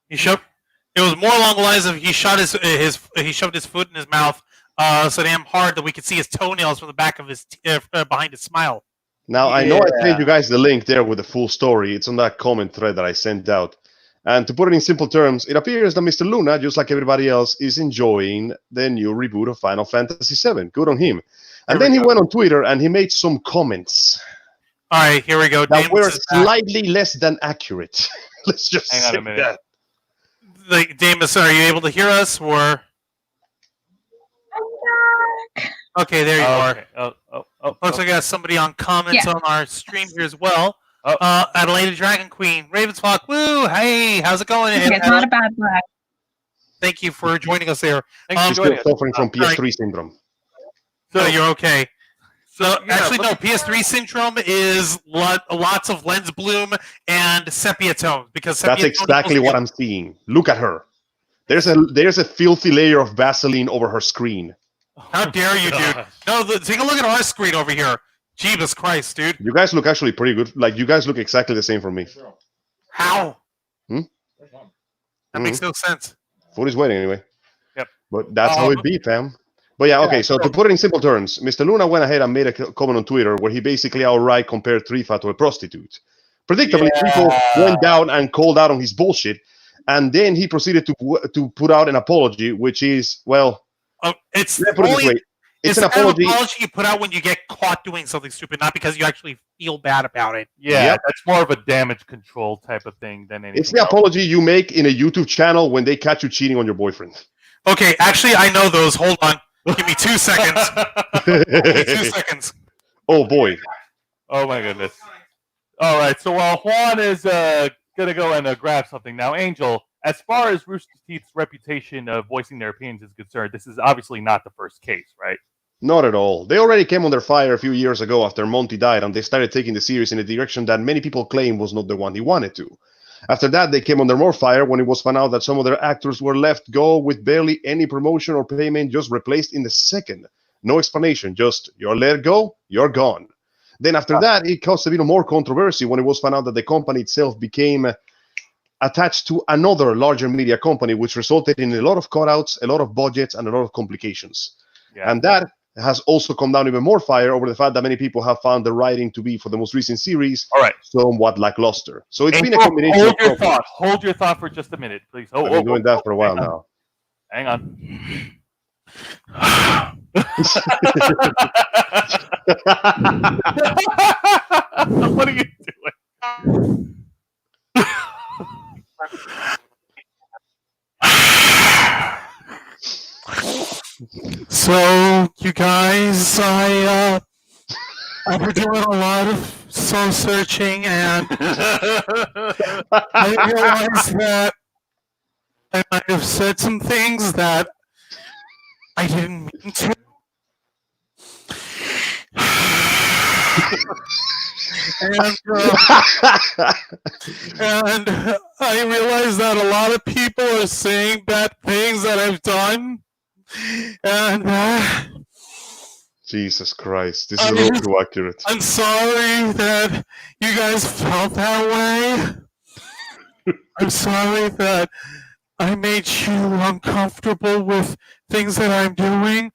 [SPEAKER 2] It was more along the lines of he shoved his foot in his mouth so damn hard that we could see his toenails from the back of his behind his smile.
[SPEAKER 5] Now, I know I sent you guys the link there with the full story. It's on that comment thread that I sent out. And to put it in simple terms, it appears that Mr. Luna, just like everybody else, is enjoying the new reboot of Final Fantasy VII. Good on him. And then he went on Twitter and he made some comments.
[SPEAKER 2] All right, here we go.
[SPEAKER 5] That were slightly less than accurate. Let's just
[SPEAKER 1] hang on a minute.
[SPEAKER 5] That.
[SPEAKER 2] Like, Deimos, are you able to hear us? Or okay, there you are. Looks like I got somebody on comments on our stream here as well. Adelaide Dragon Queen, Ravensflock, woo! Hey, how's it going?
[SPEAKER 3] It's not a bad black.
[SPEAKER 2] Thank you for joining us there.
[SPEAKER 5] She's still suffering from PS3 syndrome.
[SPEAKER 2] So you're okay. So actually, no. PS3 syndrome is lots of lens bloom and sepia tones because sepia
[SPEAKER 5] that's exactly what I'm seeing. Look at her. There's a filthy layer of Vaseline over her screen.
[SPEAKER 2] How dare you, dude? No, take a look at our screen over here. Jesus Christ, dude.
[SPEAKER 5] You guys look actually pretty good. Like, you guys look exactly the same for me.
[SPEAKER 2] How?
[SPEAKER 5] That
[SPEAKER 2] makes no sense.
[SPEAKER 5] Food is waiting anyway.
[SPEAKER 1] Yep.
[SPEAKER 5] But that's how it be, fam. But yeah, okay, so to put it in simple terms, Mr. Luna went ahead and made a comment on Twitter where he basically outright compared Tifa to a prostitute. Predictably, people went down and called out on his bullshit, and then he proceeded to put out an apology, which is, well...
[SPEAKER 2] it's
[SPEAKER 5] an apology
[SPEAKER 2] you put out when you get caught doing something stupid, not because you actually feel bad about it.
[SPEAKER 1] Yeah, that's more of a damage control type of thing than anything.
[SPEAKER 5] It's the apology you make in a YouTube channel when they catch you cheating on your boyfriend.
[SPEAKER 2] Okay, actually, I know those. Hold on. Give me 2 seconds. Give me 2 seconds.
[SPEAKER 5] Oh, boy.
[SPEAKER 1] Oh, my goodness. All right, so while Juan is going to go and grab something now, Angel, as far as Rooster Teeth's reputation of voicing their opinions is concerned, this is obviously not the first case, right?
[SPEAKER 5] Not at all. They already came under fire a few years ago after Monty died, and they started taking the series in a direction that many people claim was not the one he wanted to. After that, they came under more fire when it was found out that some of their actors were left go with barely any promotion or payment, just replaced in the second. No explanation, just you're let go, you're gone. Then after that, it caused a bit more controversy when it was found out that the company itself became attached to another larger media company, which resulted in a lot of cutouts, a lot of budgets, and a lot of complications. Yeah. And that has also come down even more fire over the fact that many people have found the writing to be, for the most recent series, somewhat lackluster. So it's been a combination
[SPEAKER 1] Hold your thought for just a minute, please.
[SPEAKER 5] I've been doing that for a while now.
[SPEAKER 1] Hang on. What are you doing?
[SPEAKER 2] So, you guys, I've been doing a lot of soul searching, and I realized that I might have said some things that I didn't mean to. And I realized that a lot of people are saying bad things that I've done. And
[SPEAKER 5] Jesus Christ, this is a little too accurate.
[SPEAKER 2] I'm sorry that you guys felt that way. I'm sorry that I made you uncomfortable with things that I'm doing.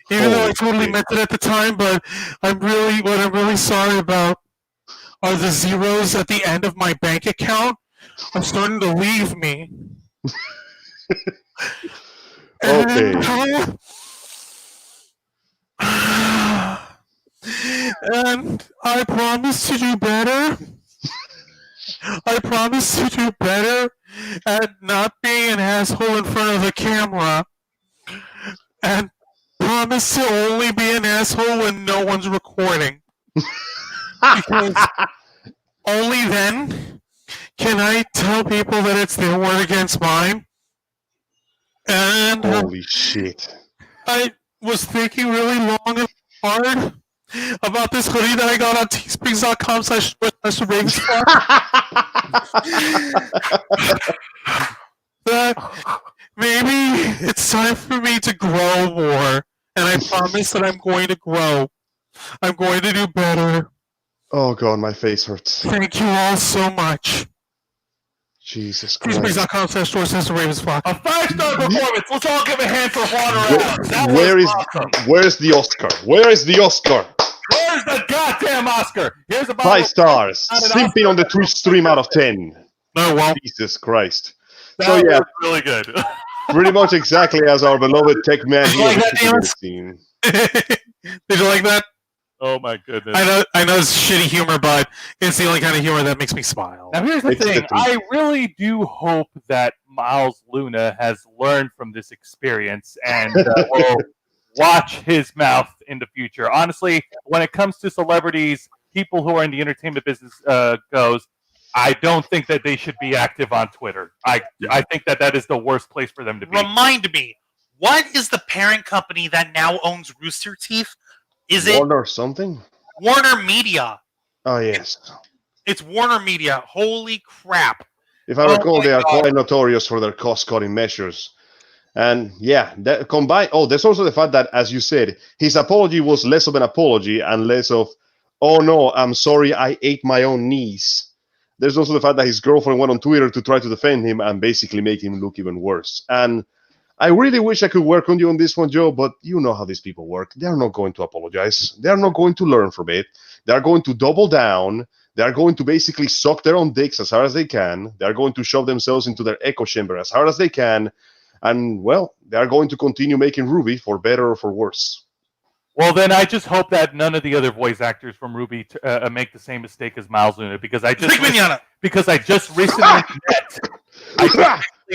[SPEAKER 2] Even though I totally meant it at the time, but what I'm really sorry about are the zeros at the end of my bank account are starting to leave me.
[SPEAKER 5] Okay.
[SPEAKER 2] I promise to do better. I promise to do better at not being an asshole in front of the camera. And promise to only be an asshole when no one's recording. Because only then can I tell people that it's their word against mine. And
[SPEAKER 5] Holy shit.
[SPEAKER 2] I was thinking really long and hard about this hoodie that I got on teesprings.com/ravensflock. That maybe it's time for me to grow more. And I promise that I'm going to grow. I'm going to do better.
[SPEAKER 5] Oh god, my face hurts.
[SPEAKER 2] Thank you all so much.
[SPEAKER 5] Jesus Christ.
[SPEAKER 2] teesprings.com/ravensflock.
[SPEAKER 1] A 5-star performance. Let's all give a hand for Juan Arauz. That
[SPEAKER 5] Where
[SPEAKER 1] was
[SPEAKER 5] is
[SPEAKER 1] awesome.
[SPEAKER 5] where's the Oscar? Where is the Oscar?
[SPEAKER 1] Where's the goddamn Oscar? Here's a
[SPEAKER 5] 5 stars.
[SPEAKER 1] Not an
[SPEAKER 5] Simping
[SPEAKER 1] Oscar.
[SPEAKER 5] on the Twitch stream out of 10.
[SPEAKER 2] No, well,
[SPEAKER 5] Jesus Christ.
[SPEAKER 1] That
[SPEAKER 5] So yeah,
[SPEAKER 1] was really good.
[SPEAKER 5] pretty much exactly as our beloved tech man
[SPEAKER 2] You like
[SPEAKER 5] here.
[SPEAKER 2] that, Deimos?
[SPEAKER 5] Scene.
[SPEAKER 2] did you like that?
[SPEAKER 1] Oh my goodness.
[SPEAKER 2] I know it's shitty humor, but it's the only kind of humor that makes me smile.
[SPEAKER 1] Now here's the
[SPEAKER 5] It's the
[SPEAKER 1] thing.
[SPEAKER 5] truth.
[SPEAKER 1] I really do hope that Miles Luna has learned from this experience and will watch his mouth in the future. Honestly, when it comes to celebrities, people who are in the entertainment business goes, I don't think that they should be active on Twitter. I think that is the worst place for them to be.
[SPEAKER 2] Remind me, what is the parent company that now owns Rooster Teeth? Is it
[SPEAKER 5] Warner something?
[SPEAKER 2] Warner Media?
[SPEAKER 5] Oh yes.
[SPEAKER 2] It's Warner Media. Holy crap.
[SPEAKER 5] If I recall, they are quite notorious for their cost-cutting measures. And yeah, that combined. Oh, there's also the fact that, as you said, his apology was less of an apology and less of, "Oh no, I'm sorry, I ate my own niece." There's also the fact that his girlfriend went on Twitter to try to defend him and basically make him look even worse. And I really wish I could work on you on this one, Joe, but you know how these people work. They're not going to apologize. They're not going to learn from it. They're going to double down. They're going to basically suck their own dicks as hard as they can. They're going to shove themselves into their echo chamber as hard as they can. And, well, they're going to continue making RWBY for better or for worse.
[SPEAKER 1] Well, then I just hope that none of the other voice actors from RWBY make the same mistake as Miles Luna because I just recently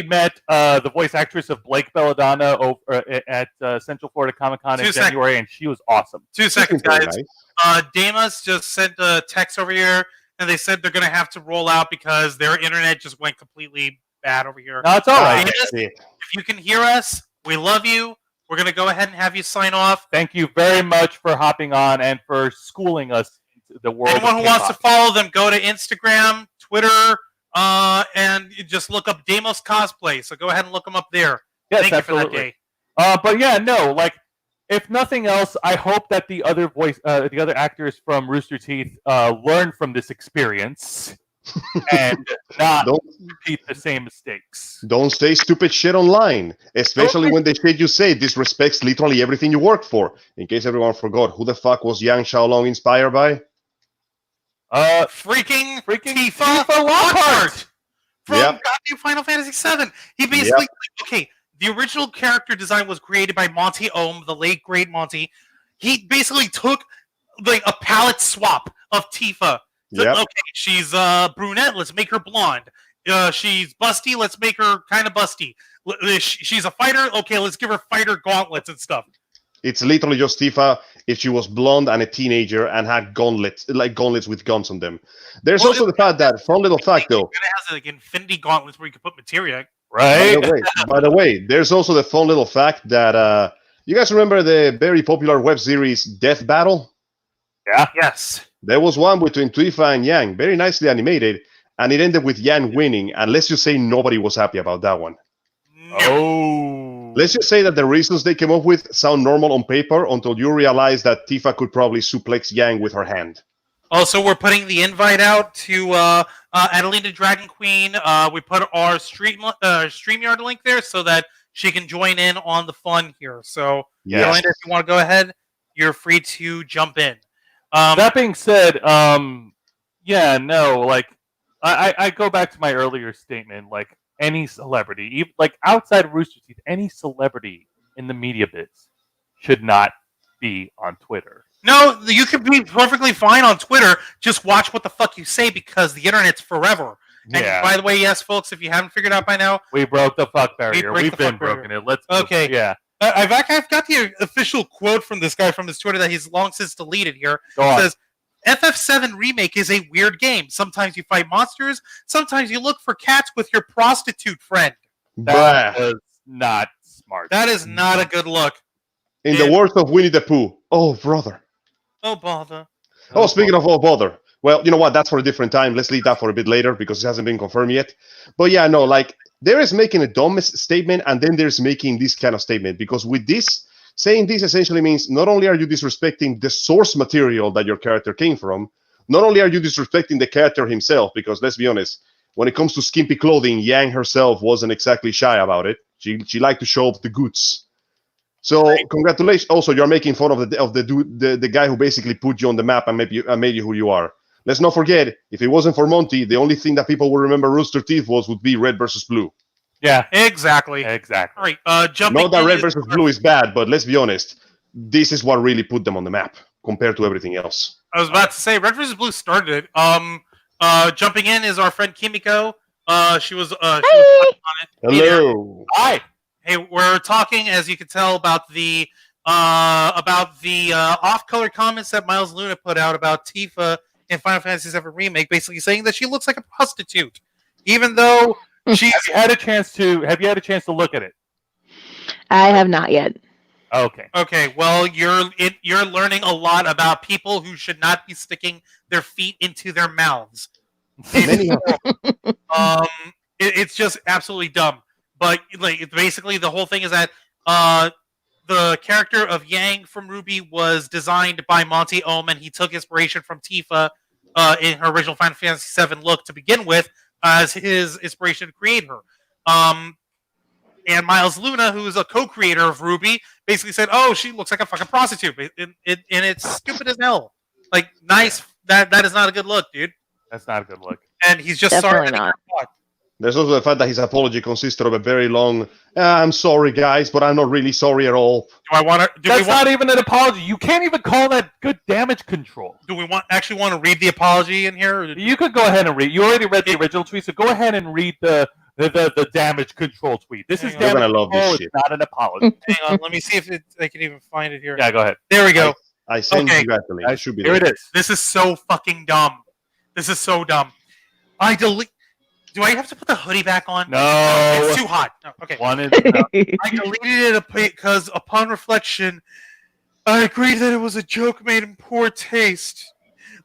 [SPEAKER 1] met the voice actress of Blake Belladonna over at Central Florida Comic Con in January, and she was awesome.
[SPEAKER 2] 2 seconds,
[SPEAKER 5] Very
[SPEAKER 2] guys.
[SPEAKER 5] nice.
[SPEAKER 2] Deimos just sent a text over here, and they said they're going to have to roll out because their internet just went completely bad over here.
[SPEAKER 1] No, it's all right.
[SPEAKER 2] Deimos, if you can hear us, we love you. We're going to go ahead and have you sign off.
[SPEAKER 1] Thank you very much for hopping on and for schooling us into the world.
[SPEAKER 2] Anyone
[SPEAKER 1] of
[SPEAKER 2] who wants to
[SPEAKER 1] K-pop.
[SPEAKER 2] follow them, go to Instagram, Twitter, and you just look up Deimos Cosplay. So go ahead and look them up there.
[SPEAKER 1] Yes,
[SPEAKER 2] Thank
[SPEAKER 1] absolutely.
[SPEAKER 2] you for that day.
[SPEAKER 1] But yeah, no, like if nothing else, I hope that the other actors from Rooster Teeth learn from this experience and not repeat the same mistakes.
[SPEAKER 5] Don't say stupid shit online, especially when the shit you say disrespects literally everything you work for. In case everyone forgot, who the fuck was Yang Xiaolong inspired by?
[SPEAKER 2] Freaking Tifa Lockhart from goddamn Final Fantasy VII. He basically, okay, the original character design was created by Monty Ohm, the late great Monty. He basically took like a palette swap of Tifa. So, okay, she's brunette. Let's make her blonde. She's busty. Let's make her kind of busty. She's a fighter. Okay, let's give her fighter gauntlets and stuff.
[SPEAKER 5] It's literally just Tifa if she was blonde and a teenager and had gauntlets with guns on them. There's also the fact that, fun little fact though.
[SPEAKER 2] It has like infinity gauntlets where you can put materia.
[SPEAKER 1] Right.
[SPEAKER 5] By the way, there's also the fun little fact that you guys remember the very popular web series Death Battle?
[SPEAKER 1] Yeah.
[SPEAKER 2] Yes.
[SPEAKER 5] There was one between Tifa and Yang, very nicely animated, and it ended with Yang winning. And let's just say nobody was happy about that one.
[SPEAKER 1] Oh.
[SPEAKER 5] Let's just say that the reasons they came up with sound normal on paper until you realize that Tifa could probably suplex Yang with her hand.
[SPEAKER 2] Also, we're putting the invite out to Adelina Dragon Queen. We put our StreamYard link there so that she can join in on the fun here. So, Adelina, if you want to go ahead, you're free to jump in.
[SPEAKER 1] That being said, yeah, no, like I go back to my earlier statement, like any celebrity, like outside of Rooster Teeth, any celebrity in the media biz should not be on Twitter.
[SPEAKER 2] No, you could be perfectly fine on Twitter. Just watch what the fuck you say because the internet's forever. And by the way, yes, folks, if you haven't figured out by now,
[SPEAKER 1] we broke the fuck barrier.
[SPEAKER 2] We've
[SPEAKER 1] been broken it. Let's
[SPEAKER 2] okay.
[SPEAKER 1] Yeah.
[SPEAKER 2] I've got the official quote from this guy from his Twitter that he's long since deleted here.
[SPEAKER 1] Go on.
[SPEAKER 2] It says, FF7 Remake is a weird game. Sometimes you fight monsters. Sometimes you look for cats with your prostitute friend.
[SPEAKER 1] That is not smart.
[SPEAKER 2] That is not a good look.
[SPEAKER 5] In the words of Winnie the Pooh, oh, brother.
[SPEAKER 2] Oh, bother.
[SPEAKER 5] Oh, speaking of oh, bother. Well, you know what? That's for a different time. Let's leave that for a bit later because it hasn't been confirmed yet. But yeah, no, like, there is making a dumb statement and then there's making this kind of statement. Because with this, saying this essentially means not only are you disrespecting the source material that your character came from, not only are you disrespecting the character himself, because let's be honest, when it comes to skimpy clothing, Yang herself wasn't exactly shy about it. She liked to show off the goods. So congratulations. Also, you're making fun of the guy who basically put you on the map and made you who you are. Let's not forget, if it wasn't for Monty, the only thing that people would remember Rooster Teeth would be Red versus Blue.
[SPEAKER 2] Yeah, exactly.
[SPEAKER 1] All
[SPEAKER 2] right, jumping.
[SPEAKER 5] Not that Red versus Blue is bad, but let's be honest, this is what really put them on the map compared to everything else.
[SPEAKER 2] I was about to say Red versus Blue started it. Jumping in is our friend Kumiko. She was on it.
[SPEAKER 5] Hello.
[SPEAKER 1] Hi.
[SPEAKER 2] Hey, we're talking, as you can tell, about the off-color comments that Miles Luna put out about Tifa in Final Fantasy VII Remake, basically saying that she looks like a prostitute, even though she's.
[SPEAKER 1] Have you had a chance to look at it?
[SPEAKER 4] I have not yet.
[SPEAKER 1] Okay.
[SPEAKER 2] Okay. Well, you're learning a lot about people who should not be sticking their feet into their mouths. It's just absolutely dumb. But like, basically, the whole thing is that the character of Yang from RWBY was designed by Monty Ohm, and he took inspiration from Tifa in her original Final Fantasy VII look to begin with as his inspiration to create her. And Miles Luna, who is a co-creator of RWBY, basically said, "Oh, she looks like a fucking prostitute," and it's stupid as hell. Like, nice. That is not a good look, dude.
[SPEAKER 1] That's not a good look.
[SPEAKER 2] And he's just
[SPEAKER 4] Definitely
[SPEAKER 2] sorry.
[SPEAKER 4] not.
[SPEAKER 5] There's also the fact that his apology consisted of a very long, I'm sorry, guys, but I'm not really sorry at all.
[SPEAKER 1] That's not even an apology. You can't even call that good damage control.
[SPEAKER 2] Do we actually want to read the apology in here?
[SPEAKER 1] You could go ahead and read. You already read the original tweet, so go ahead and read the damage control tweet. This is damage control. It's not an apology.
[SPEAKER 2] Hang on, let me see if I can even find it here.
[SPEAKER 1] Yeah, go ahead.
[SPEAKER 2] There we go.
[SPEAKER 5] I send you guys the link. I should be there.
[SPEAKER 1] Here it is.
[SPEAKER 2] This is so fucking dumb. This is so dumb. Do I have to put the hoodie back on?
[SPEAKER 1] No.
[SPEAKER 2] It's too hot. No, okay. I deleted it because upon reflection, I agreed that it was a joke made in poor taste.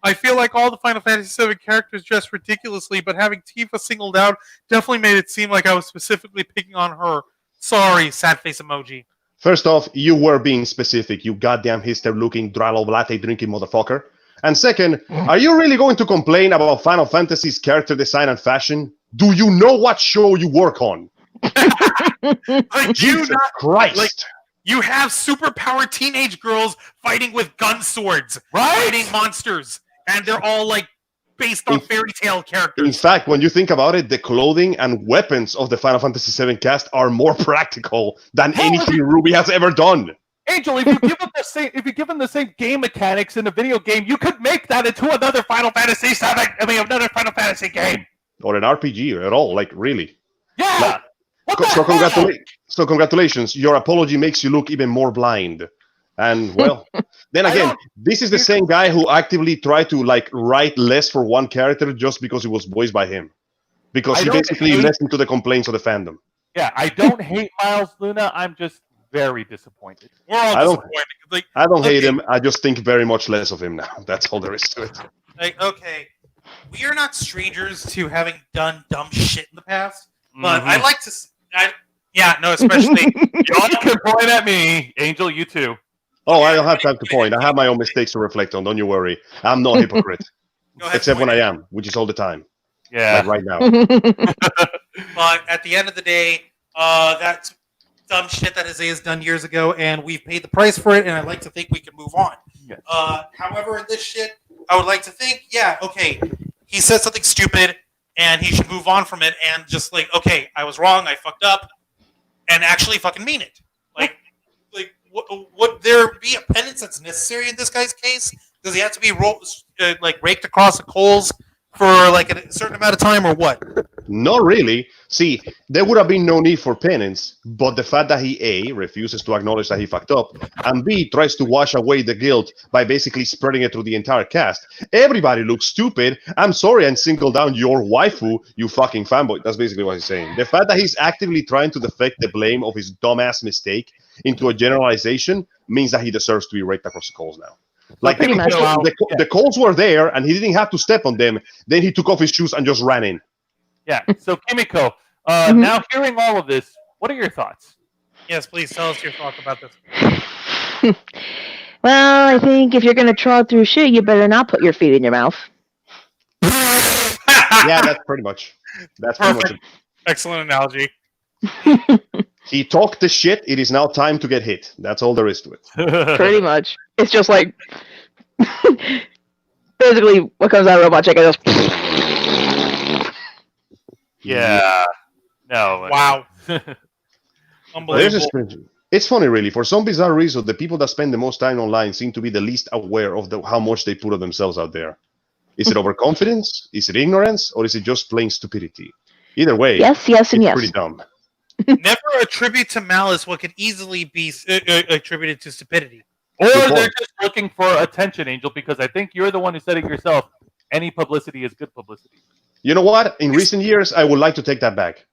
[SPEAKER 2] I feel like all the Final Fantasy VII characters dressed ridiculously, but having Tifa singled out definitely made it seem like I was specifically picking on her. Sorry, sad face emoji.
[SPEAKER 5] First off, you were being specific, you goddamn hipster-looking, Dralo latte-drinking motherfucker. And second, are you really going to complain about Final Fantasy's character design and fashion? Do you know what show you work on?
[SPEAKER 2] Like,
[SPEAKER 5] Jesus Christ.
[SPEAKER 2] Like, you have superpowered teenage girls fighting with gun swords,
[SPEAKER 1] right?
[SPEAKER 2] fighting monsters, and they're all like based on fairy tale characters.
[SPEAKER 5] In fact, when you think about it, the clothing and weapons of the Final Fantasy VII cast are more practical than anything RWBY has ever done.
[SPEAKER 1] Angel, if you give them the same game mechanics in a video game, you could make that into another Final Fantasy VII. Another Final Fantasy game.
[SPEAKER 5] Or an RPG at all, like really.
[SPEAKER 1] Yeah.
[SPEAKER 5] So congratulations. Your apology makes you look even more blind. And well, then again, this is the same guy who actively tried to like write less for one character just because it was voiced by him. Because he basically listened to the complaints of the fandom.
[SPEAKER 1] Yeah, I don't hate Miles Luna. I'm just very disappointed.
[SPEAKER 2] We're all disappointed.
[SPEAKER 5] I don't hate him. I just think very much less of him now. That's all there is to it.
[SPEAKER 2] Like, okay, we are not strangers to having done dumb shit in the past, but I like to. Especially.
[SPEAKER 1] Y'all can point at me, Angel. You too.
[SPEAKER 5] Oh, I don't have time to point. I have my own mistakes to reflect on. Don't you worry. I'm no hypocrite, except when I am, which is all the time.
[SPEAKER 1] Yeah,
[SPEAKER 5] like right now.
[SPEAKER 2] But at the end of the day, that's dumb shit that Isaiah has done years ago, and we've paid the price for it. And I'd like to think we can move on.
[SPEAKER 1] Yes.
[SPEAKER 2] However, in this shit, I would like to think, okay, he said something stupid, and he should move on from it, and just like, okay, I was wrong, I fucked up, and actually fucking mean it. Like would there be a penance that's necessary in this guy's case? Does he have to be raked across the coals for like a certain amount of time, or what?
[SPEAKER 5] Not really. See, there would have been no need for penance, but the fact that he A, refuses to acknowledge that he fucked up, and B, tries to wash away the guilt by basically spreading it through the entire cast. Everybody looks stupid. I'm sorry and single down your waifu, you fucking fanboy. That's basically what he's saying. The fact that he's actively trying to deflect the blame of his dumbass mistake into a generalization means that he deserves to be raked across the coals now. Like the coals were there, and he didn't have to step on them. Then he took off his shoes and just ran in.
[SPEAKER 1] Yeah. So Kumiko, now hearing all of this, what are your thoughts?
[SPEAKER 2] Yes, please tell us your thoughts about this.
[SPEAKER 4] Well, I think if you're going to trod through shit, you better not put your feet in your mouth.
[SPEAKER 5] Yeah, that's pretty much. That's pretty much it.
[SPEAKER 2] Excellent analogy.
[SPEAKER 5] He talked the shit. It is now time to get hit. That's all there is to it.
[SPEAKER 4] Pretty much. It's just like basically what comes out of Robot Chick. I just
[SPEAKER 1] Yeah. No.
[SPEAKER 2] Wow. Unbelievable.
[SPEAKER 5] It's funny, really. For some bizarre reason, the people that spend the most time online seem to be the least aware of how much they put of themselves out there. Is it overconfidence? Is it ignorance? Or is it just plain stupidity? Either way,
[SPEAKER 4] yes, and yes.
[SPEAKER 5] Pretty dumb.
[SPEAKER 2] Never attribute to malice what could easily be attributed to stupidity.
[SPEAKER 1] Or they're just looking for attention, Angel, because I think you're the one who said it yourself. Any publicity is good publicity.
[SPEAKER 5] You know what? In recent years, I would like to take that back.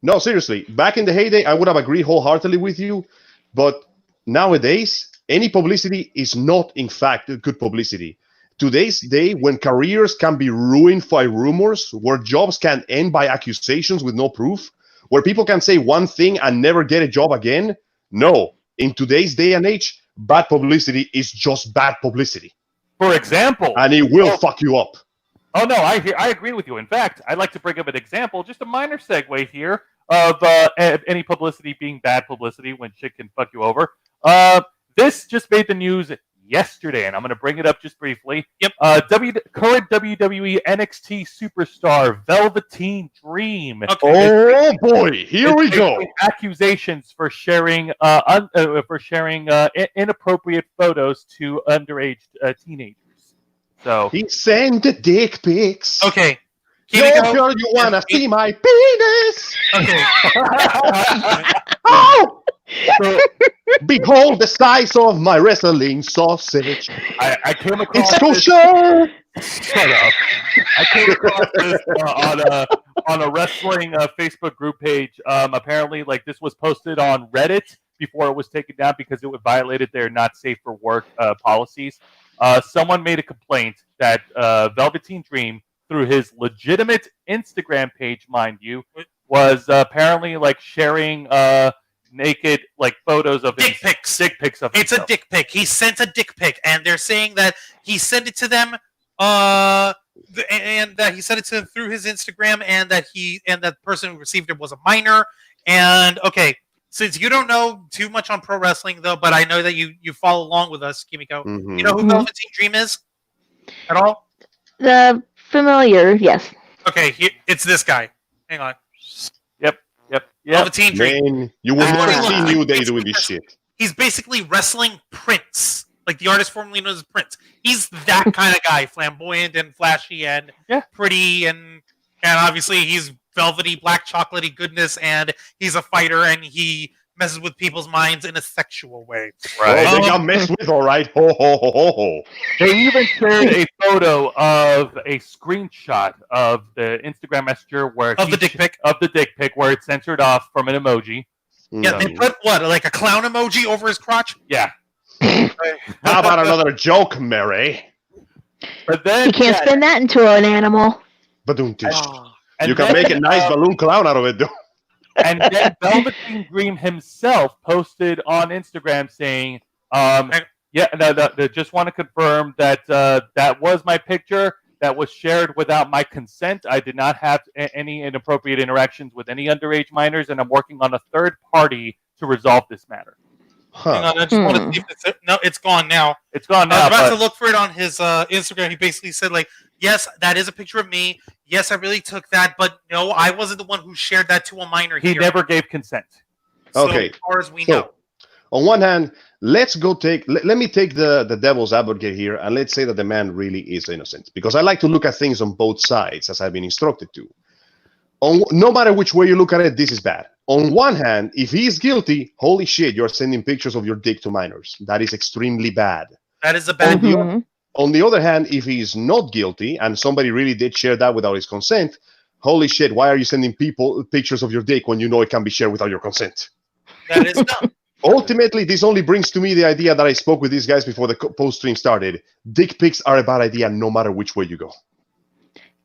[SPEAKER 5] No, seriously. Back in the heyday, I would have agreed wholeheartedly with you. But nowadays, any publicity is not, in fact, good publicity. Today's day, when careers can be ruined by rumors, where jobs can end by accusations with no proof, where people can say one thing and never get a job again, no. In today's day and age, bad publicity is just bad publicity.
[SPEAKER 1] For example.
[SPEAKER 5] And it will fuck you up.
[SPEAKER 1] Oh, no, I agree with you. In fact, I'd like to bring up an example, just a minor segue here, of any publicity being bad publicity when shit can fuck you over. This just made the news yesterday, and I'm going to bring it up just briefly.
[SPEAKER 2] Yep.
[SPEAKER 1] Current WWE NXT superstar Velveteen Dream.
[SPEAKER 2] Okay.
[SPEAKER 5] Oh boy, here we go.
[SPEAKER 1] Accusations for sharing inappropriate photos to underage teenagers. So
[SPEAKER 5] he sent the dick pics.
[SPEAKER 2] Okay.
[SPEAKER 5] Yo, girl, you wanna see my penis?
[SPEAKER 2] Okay.
[SPEAKER 5] Oh! Behold the size of my wrestling sausage.
[SPEAKER 1] I came across
[SPEAKER 5] it's kosher.
[SPEAKER 1] Shut up. I came across this on a wrestling Facebook group page. Apparently, like this was posted on Reddit before it was taken down because it violated their not safe for work policies. Someone made a complaint that Velveteen Dream, through his legitimate Instagram page, mind you, was apparently like sharing naked like photos of
[SPEAKER 2] dick pics.
[SPEAKER 1] Dick pics of
[SPEAKER 2] it's
[SPEAKER 1] himself.
[SPEAKER 2] A dick pic. He sent a dick pic, and they're saying that he sent it to them, and that he sent it to them through his Instagram, and that person who received it was a minor. And okay, since you don't know too much on pro wrestling, though, but I know that you follow along with us, Kumiko.
[SPEAKER 5] Mm-hmm.
[SPEAKER 2] You know who Velveteen Dream is at all?
[SPEAKER 4] The familiar, yes.
[SPEAKER 2] Okay, it's this guy. Hang on.
[SPEAKER 1] Yep.
[SPEAKER 2] Velveteen Dream.
[SPEAKER 5] Man, you would never see New Day doing this shit.
[SPEAKER 2] He's basically wrestling Prince, like the artist formerly known as Prince. He's that kind of guy, flamboyant and flashy and pretty, and obviously he's velvety, black chocolatey goodness, and he's a fighter, and he messes with people's minds in a sexual way.
[SPEAKER 1] Right.
[SPEAKER 5] Oh, they got messed with, all right. Ho, ho, ho, ho, ho.
[SPEAKER 1] They even shared a photo of a screenshot of the Instagram messenger where
[SPEAKER 2] the dick pic
[SPEAKER 1] where it's censored off from an emoji.
[SPEAKER 2] Yeah, they put what, like a clown emoji over his crotch?
[SPEAKER 1] Yeah.
[SPEAKER 5] How about another joke, Mary?
[SPEAKER 1] But then
[SPEAKER 4] You can't spin that into an animal.
[SPEAKER 5] You can make a nice balloon clown out of it, though.
[SPEAKER 1] And then Velveteen Dream himself posted on Instagram saying, just want to confirm that that was my picture that was shared without my consent. I did not have any inappropriate interactions with any underage minors, and I'm working on a third party to resolve this matter.
[SPEAKER 2] Hang on, I just want to see if no, it's gone now.
[SPEAKER 1] It's gone now.
[SPEAKER 2] I was about to look for it on his Instagram. He basically said, like, yes, that is a picture of me. Yes, I really took that, but no, I wasn't the one who shared that to a minor.
[SPEAKER 1] He never gave consent.
[SPEAKER 2] So
[SPEAKER 5] Okay.
[SPEAKER 2] as far as we
[SPEAKER 5] So,
[SPEAKER 2] know.
[SPEAKER 5] on one hand, let me take the devil's advocate here, and let's say that the man really is innocent, because I like to look at things on both sides, as I've been instructed to. No matter which way you look at it, this is bad. On one hand, if he is guilty, holy shit, you're sending pictures of your dick to minors. That is extremely bad.
[SPEAKER 2] That is a bad deal.
[SPEAKER 4] Mhm.
[SPEAKER 5] On the other hand, if he's not guilty and somebody really did share that without his consent, holy shit, why are you sending people pictures of your dick when you know it can be shared without your consent?
[SPEAKER 2] That is dumb.
[SPEAKER 5] Ultimately, this only brings to me the idea that I spoke with these guys before the post stream started. Dick pics are a bad idea no matter which way you go.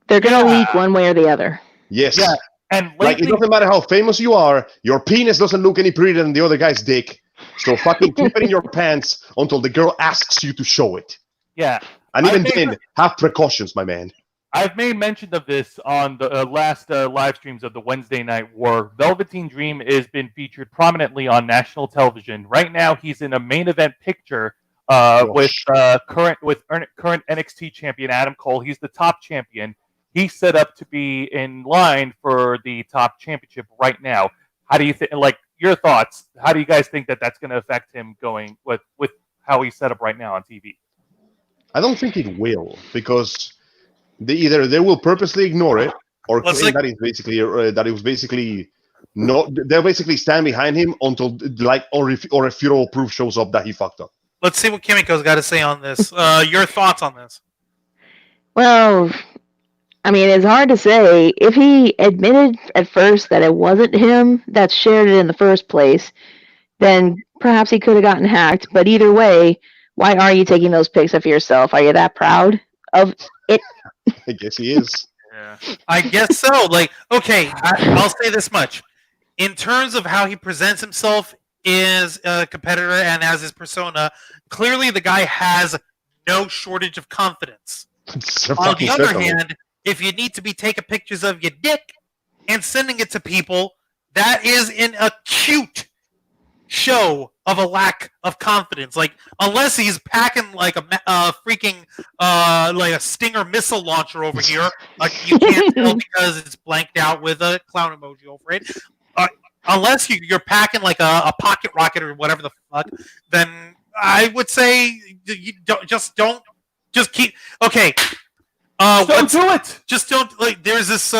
[SPEAKER 4] They're gonna
[SPEAKER 1] Yeah.
[SPEAKER 4] leak one way or the other.
[SPEAKER 5] Yes.
[SPEAKER 1] Yeah. And
[SPEAKER 5] Like, it
[SPEAKER 1] lately,
[SPEAKER 5] doesn't matter how famous you are, your penis doesn't look any prettier than the other guy's dick. So fucking keep it in your pants until the girl asks you to show it.
[SPEAKER 1] yeah,
[SPEAKER 5] And even
[SPEAKER 1] I think-
[SPEAKER 5] then, have precautions, my man.
[SPEAKER 1] I've made mention of this on the last live streams of the Wednesday Night War. Velveteen Dream has been featured prominently on national television. Right now, he's in a main event picture with current NXT champion Adam Cole. He's the top champion. He's set up to be in line for the top championship right now. How do you think? Like, your thoughts? How do you guys think that that's going to affect him going with how he's set up right now on TV?
[SPEAKER 5] I don't think it will, because either they will purposely ignore it, or claim that it's basically that it was basically no. They'll basically stand behind him until or irrefutable proof shows up that he fucked up.
[SPEAKER 2] Let's see what Kimiko's got to say on this. Your thoughts on this?
[SPEAKER 4] Well, I mean, it's hard to say. If he admitted at first that it wasn't him that shared it in the first place, then perhaps he could have gotten hacked. But either way, why are you taking those pics of yourself? Are you that proud of it?
[SPEAKER 5] I guess he is.
[SPEAKER 1] Yeah.
[SPEAKER 2] I guess so. Like, okay, I'll say this much. In terms of how he presents himself as a competitor and as his persona, clearly the guy has no shortage of confidence. On the other hand, if you need to be taking pictures of your dick and sending it to people, that is an acute show of a lack of confidence. Like, unless he's packing like a freaking like a Stinger missile launcher over here, you can't tell because it's blanked out with a clown emoji over it. Unless you're packing like a pocket rocket or whatever the fuck, then I would say you don't keep okay.
[SPEAKER 1] Don't do it.
[SPEAKER 2] Just don't like. There's this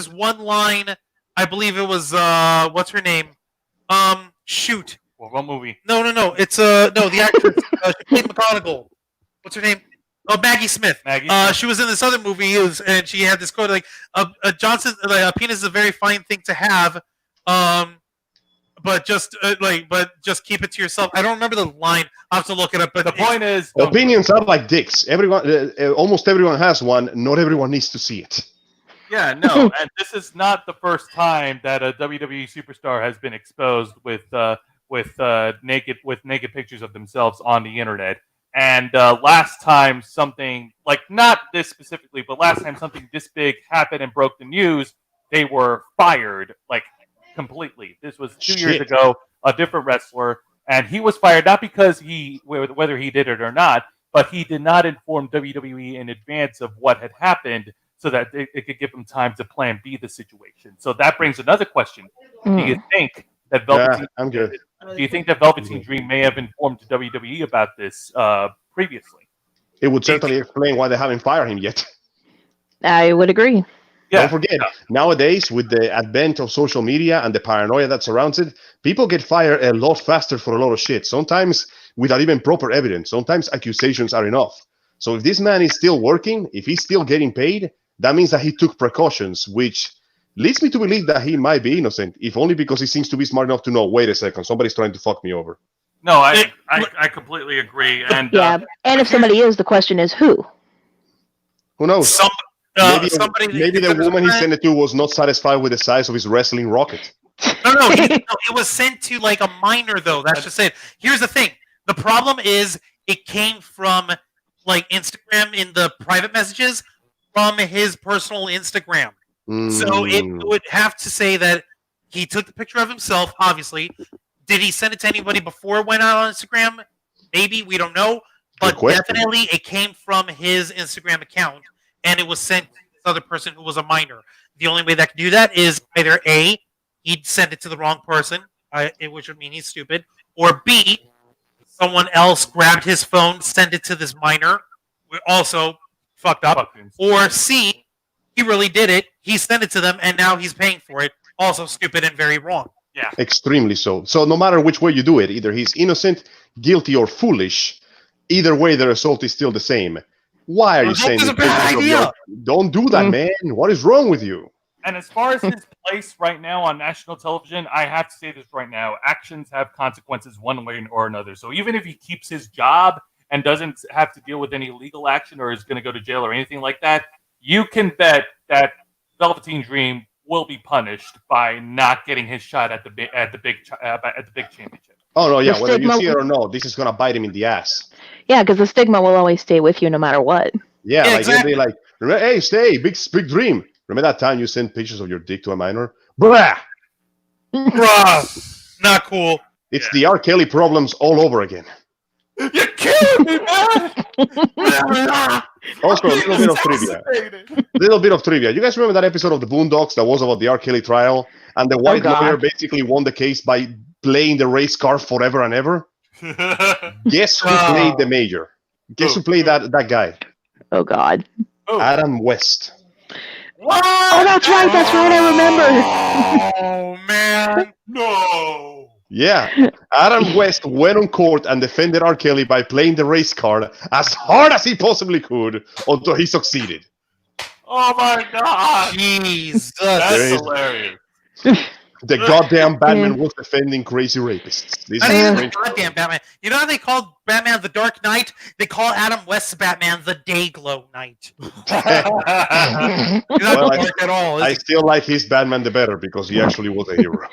[SPEAKER 2] one line. I believe it was what's her name? Shoot.
[SPEAKER 1] Well, what movie?
[SPEAKER 2] No. It's the actress. She played McGonagall. What's her name? Oh, Maggie Smith.
[SPEAKER 1] Maggie.
[SPEAKER 2] She was in this other movie, and she had this quote like, "Johnson, like, a penis is a very fine thing to have, but just keep it to yourself." I don't remember the line. I have to look it up. But
[SPEAKER 1] The point is,
[SPEAKER 5] Opinions are like dicks. Everyone, almost everyone has one. Not everyone needs to see it.
[SPEAKER 1] yeah, no, and this is not the first time that a WWE superstar has been exposed with naked pictures of themselves on the internet. And last time something, like, not this specifically, but last time something this big happened and broke the news, they were fired, like, completely. This was 2 years
[SPEAKER 5] Shit.
[SPEAKER 1] ago, a different wrestler, and he was fired not because whether he did it or not, but he did not inform WWE in advance of what had happened so that it could give him time to plan B the situation. So that brings another question. Do you think that Velveteen
[SPEAKER 5] I'm good.
[SPEAKER 1] Do you think that Velveteen Dream may have informed WWE about this previously?
[SPEAKER 5] It would certainly explain why they haven't fired him yet.
[SPEAKER 4] I would agree.
[SPEAKER 1] Yeah.
[SPEAKER 5] Don't forget, nowadays, with the advent of social media and the paranoia that surrounds it, people get fired a lot faster for a lot of shit. Sometimes without even proper evidence. Sometimes accusations are enough. So if this man is still working, if he's still getting paid, that means that he took precautions, which leads me to believe that he might be innocent, if only because he seems to be smart enough to know, wait a second, somebody's trying to fuck me over.
[SPEAKER 1] No, I completely agree. And
[SPEAKER 4] Yeah, and if somebody is, the question is who?
[SPEAKER 5] Who knows?
[SPEAKER 2] Somebody.
[SPEAKER 5] Maybe the woman he sent it to was not satisfied with the size of his wrestling rocket.
[SPEAKER 2] No, it was sent to like a minor though. That's just it. Here's the thing. The problem is it came from like Instagram in the private messages from his personal Instagram. So it would have to say that he took the picture of himself, obviously. Did he send it to anybody before it went out on Instagram? Maybe, we don't know. But definitely it came from his Instagram account, and it was sent to this other person who was a minor. The only way that could do that is either A, he'd send it to the wrong person, which would mean he's stupid, or B, someone else grabbed his phone, sent it to this minor, also fucked up, or C, he really did it, he sent it to them, and now he's paying for it, also stupid and very wrong.
[SPEAKER 1] Yeah.
[SPEAKER 5] Extremely so. So no matter which way you do it, either he's innocent, guilty, or foolish, either way the result is still the same. Why are you saying
[SPEAKER 2] a bad idea?
[SPEAKER 5] Don't do that, man. What is wrong with you?
[SPEAKER 1] And as far as his place right now on national television, I have to say this right now. Actions have consequences one way or another. So even if he keeps his job and doesn't have to deal with any legal action or is going to go to jail or anything like that, you can bet that Velveteen Dream will be punished by not getting his shot at the big championship.
[SPEAKER 5] Oh no, yeah. Whether you see it or not, this is gonna bite him in the ass.
[SPEAKER 4] Yeah, because the stigma will always stay with you no matter what.
[SPEAKER 5] Yeah, like
[SPEAKER 2] exactly.
[SPEAKER 5] They'll be like, hey, stay, big Dream. Remember that time you sent pictures of your dick to a minor? Bruh!
[SPEAKER 2] Bruh! Not cool.
[SPEAKER 5] It's the R. Kelly problems all over again.
[SPEAKER 1] You're killing me, man!
[SPEAKER 5] Also, a little bit of trivia. You guys remember that episode of the Boondocks that was about the R. Kelly trial? And the white lawyer basically won the case by playing the race car forever and ever? Guess who played the mayor? Guess who played that guy?
[SPEAKER 4] Oh, God.
[SPEAKER 5] Adam West.
[SPEAKER 1] What?
[SPEAKER 4] Oh, that's right, I remember.
[SPEAKER 2] Oh, man.
[SPEAKER 1] No.
[SPEAKER 5] Yeah, Adam West went on court and defended R. Kelly by playing the race card as hard as he possibly could until he succeeded.
[SPEAKER 1] Oh my God!
[SPEAKER 2] Jesus,
[SPEAKER 1] that's hilarious.
[SPEAKER 5] The goddamn Batman was defending crazy rapists. This
[SPEAKER 2] I
[SPEAKER 5] is
[SPEAKER 2] think goddamn Batman. You know how they called Batman the Dark Knight? They call Adam West's Batman the Dayglow Knight.
[SPEAKER 5] Well,
[SPEAKER 2] at all.
[SPEAKER 5] I still like his Batman the better because he actually was a hero.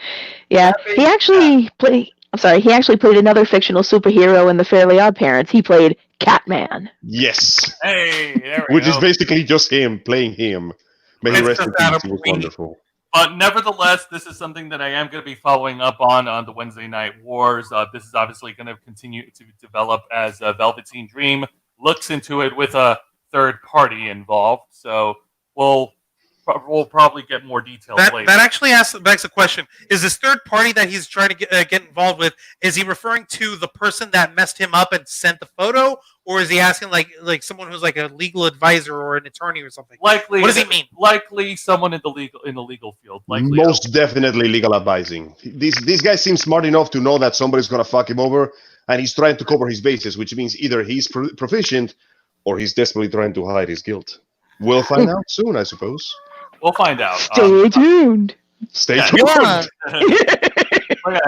[SPEAKER 4] Yeah, he actually played. I'm sorry, he actually played another fictional superhero in the Fairly Odd Parents. He played Catman.
[SPEAKER 5] Yes.
[SPEAKER 1] Hey, there we
[SPEAKER 5] Which
[SPEAKER 1] go.
[SPEAKER 5] is basically just him playing him. May he rest in peace. He was wonderful.
[SPEAKER 1] But nevertheless, this is something that I am going to be following up on the Wednesday Night Wars. This is obviously going to continue to develop as Velveteen Dream looks into it with a third party involved. So we'll probably get more details later.
[SPEAKER 2] That actually begs the question: is this third party that he's trying to get involved with? Is he referring to the person that messed him up and sent the photo, or is he asking like someone who's like a legal advisor or an attorney or something?
[SPEAKER 1] Likely,
[SPEAKER 2] what does he mean?
[SPEAKER 1] Likely someone in the legal field. Likely,
[SPEAKER 5] most definitely legal advising. This guy seems smart enough to know that somebody's gonna fuck him over, and he's trying to cover his bases, which means either he's proficient or he's desperately trying to hide his guilt. We'll find out soon, I suppose.
[SPEAKER 1] We'll find out.
[SPEAKER 4] Stay tuned.
[SPEAKER 5] Stay tuned.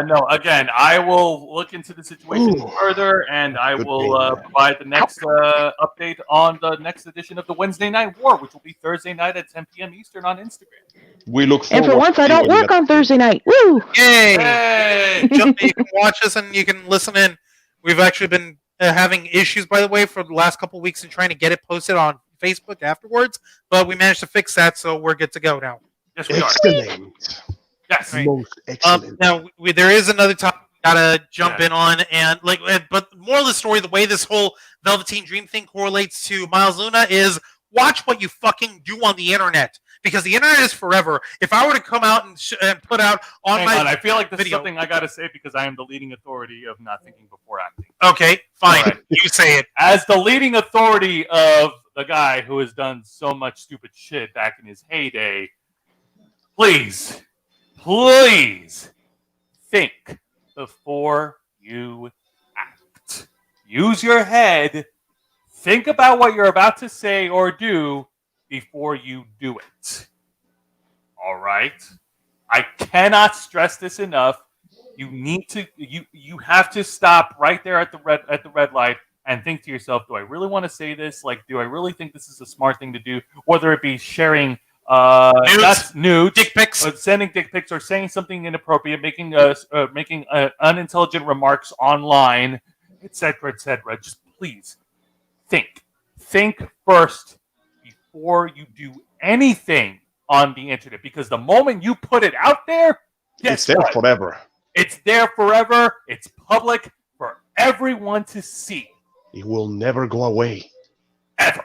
[SPEAKER 1] No, again, I will look into the situation further, and I will provide the next update on the next edition of the Wednesday Night War, which will be Thursday night at 10 p.m. Eastern on Instagram.
[SPEAKER 5] We look forward.
[SPEAKER 4] And for once, I don't work on Thursday night. Woo!
[SPEAKER 2] Yay!
[SPEAKER 1] Hey!
[SPEAKER 2] You can watch us and you can listen in. We've actually been having issues, by the way, for the last couple of weeks and trying to get it posted on Facebook afterwards, but we managed to fix that, so we're good to go now.
[SPEAKER 1] Yes, we are.
[SPEAKER 5] Excellent.
[SPEAKER 1] Yes.
[SPEAKER 5] Most excellent.
[SPEAKER 2] Now, there is another topic we gotta jump in on, and but more of the story, the way this whole Velveteen Dream thing correlates to Miles Luna is watch what you fucking do on the internet. Because the internet is forever. If I were to come out and put out on
[SPEAKER 1] I feel like this
[SPEAKER 2] video,
[SPEAKER 1] is something I got to say because I am the leading authority of not thinking before acting.
[SPEAKER 2] Okay, fine.
[SPEAKER 1] Right.
[SPEAKER 2] You say it.
[SPEAKER 1] As the leading authority of the guy who has done so much stupid shit back in his heyday, please think before you act. Use your head. Think about what you're about to say or do before you do it. All right? I cannot stress this enough. You need to you have to stop right there at the red light and think to yourself, do I really want to say this? Like, do I really think this is a smart thing to do? Whether it be sharing nudes,
[SPEAKER 2] dick pics,
[SPEAKER 1] or sending dick pics, or saying something inappropriate, making unintelligent remarks online, etc., etc. Just please think first before you do anything on the internet, because the moment you put it out there,
[SPEAKER 5] it's there forever.
[SPEAKER 1] It's there forever. It's public for everyone to see.
[SPEAKER 5] It will never go away.
[SPEAKER 1] Ever.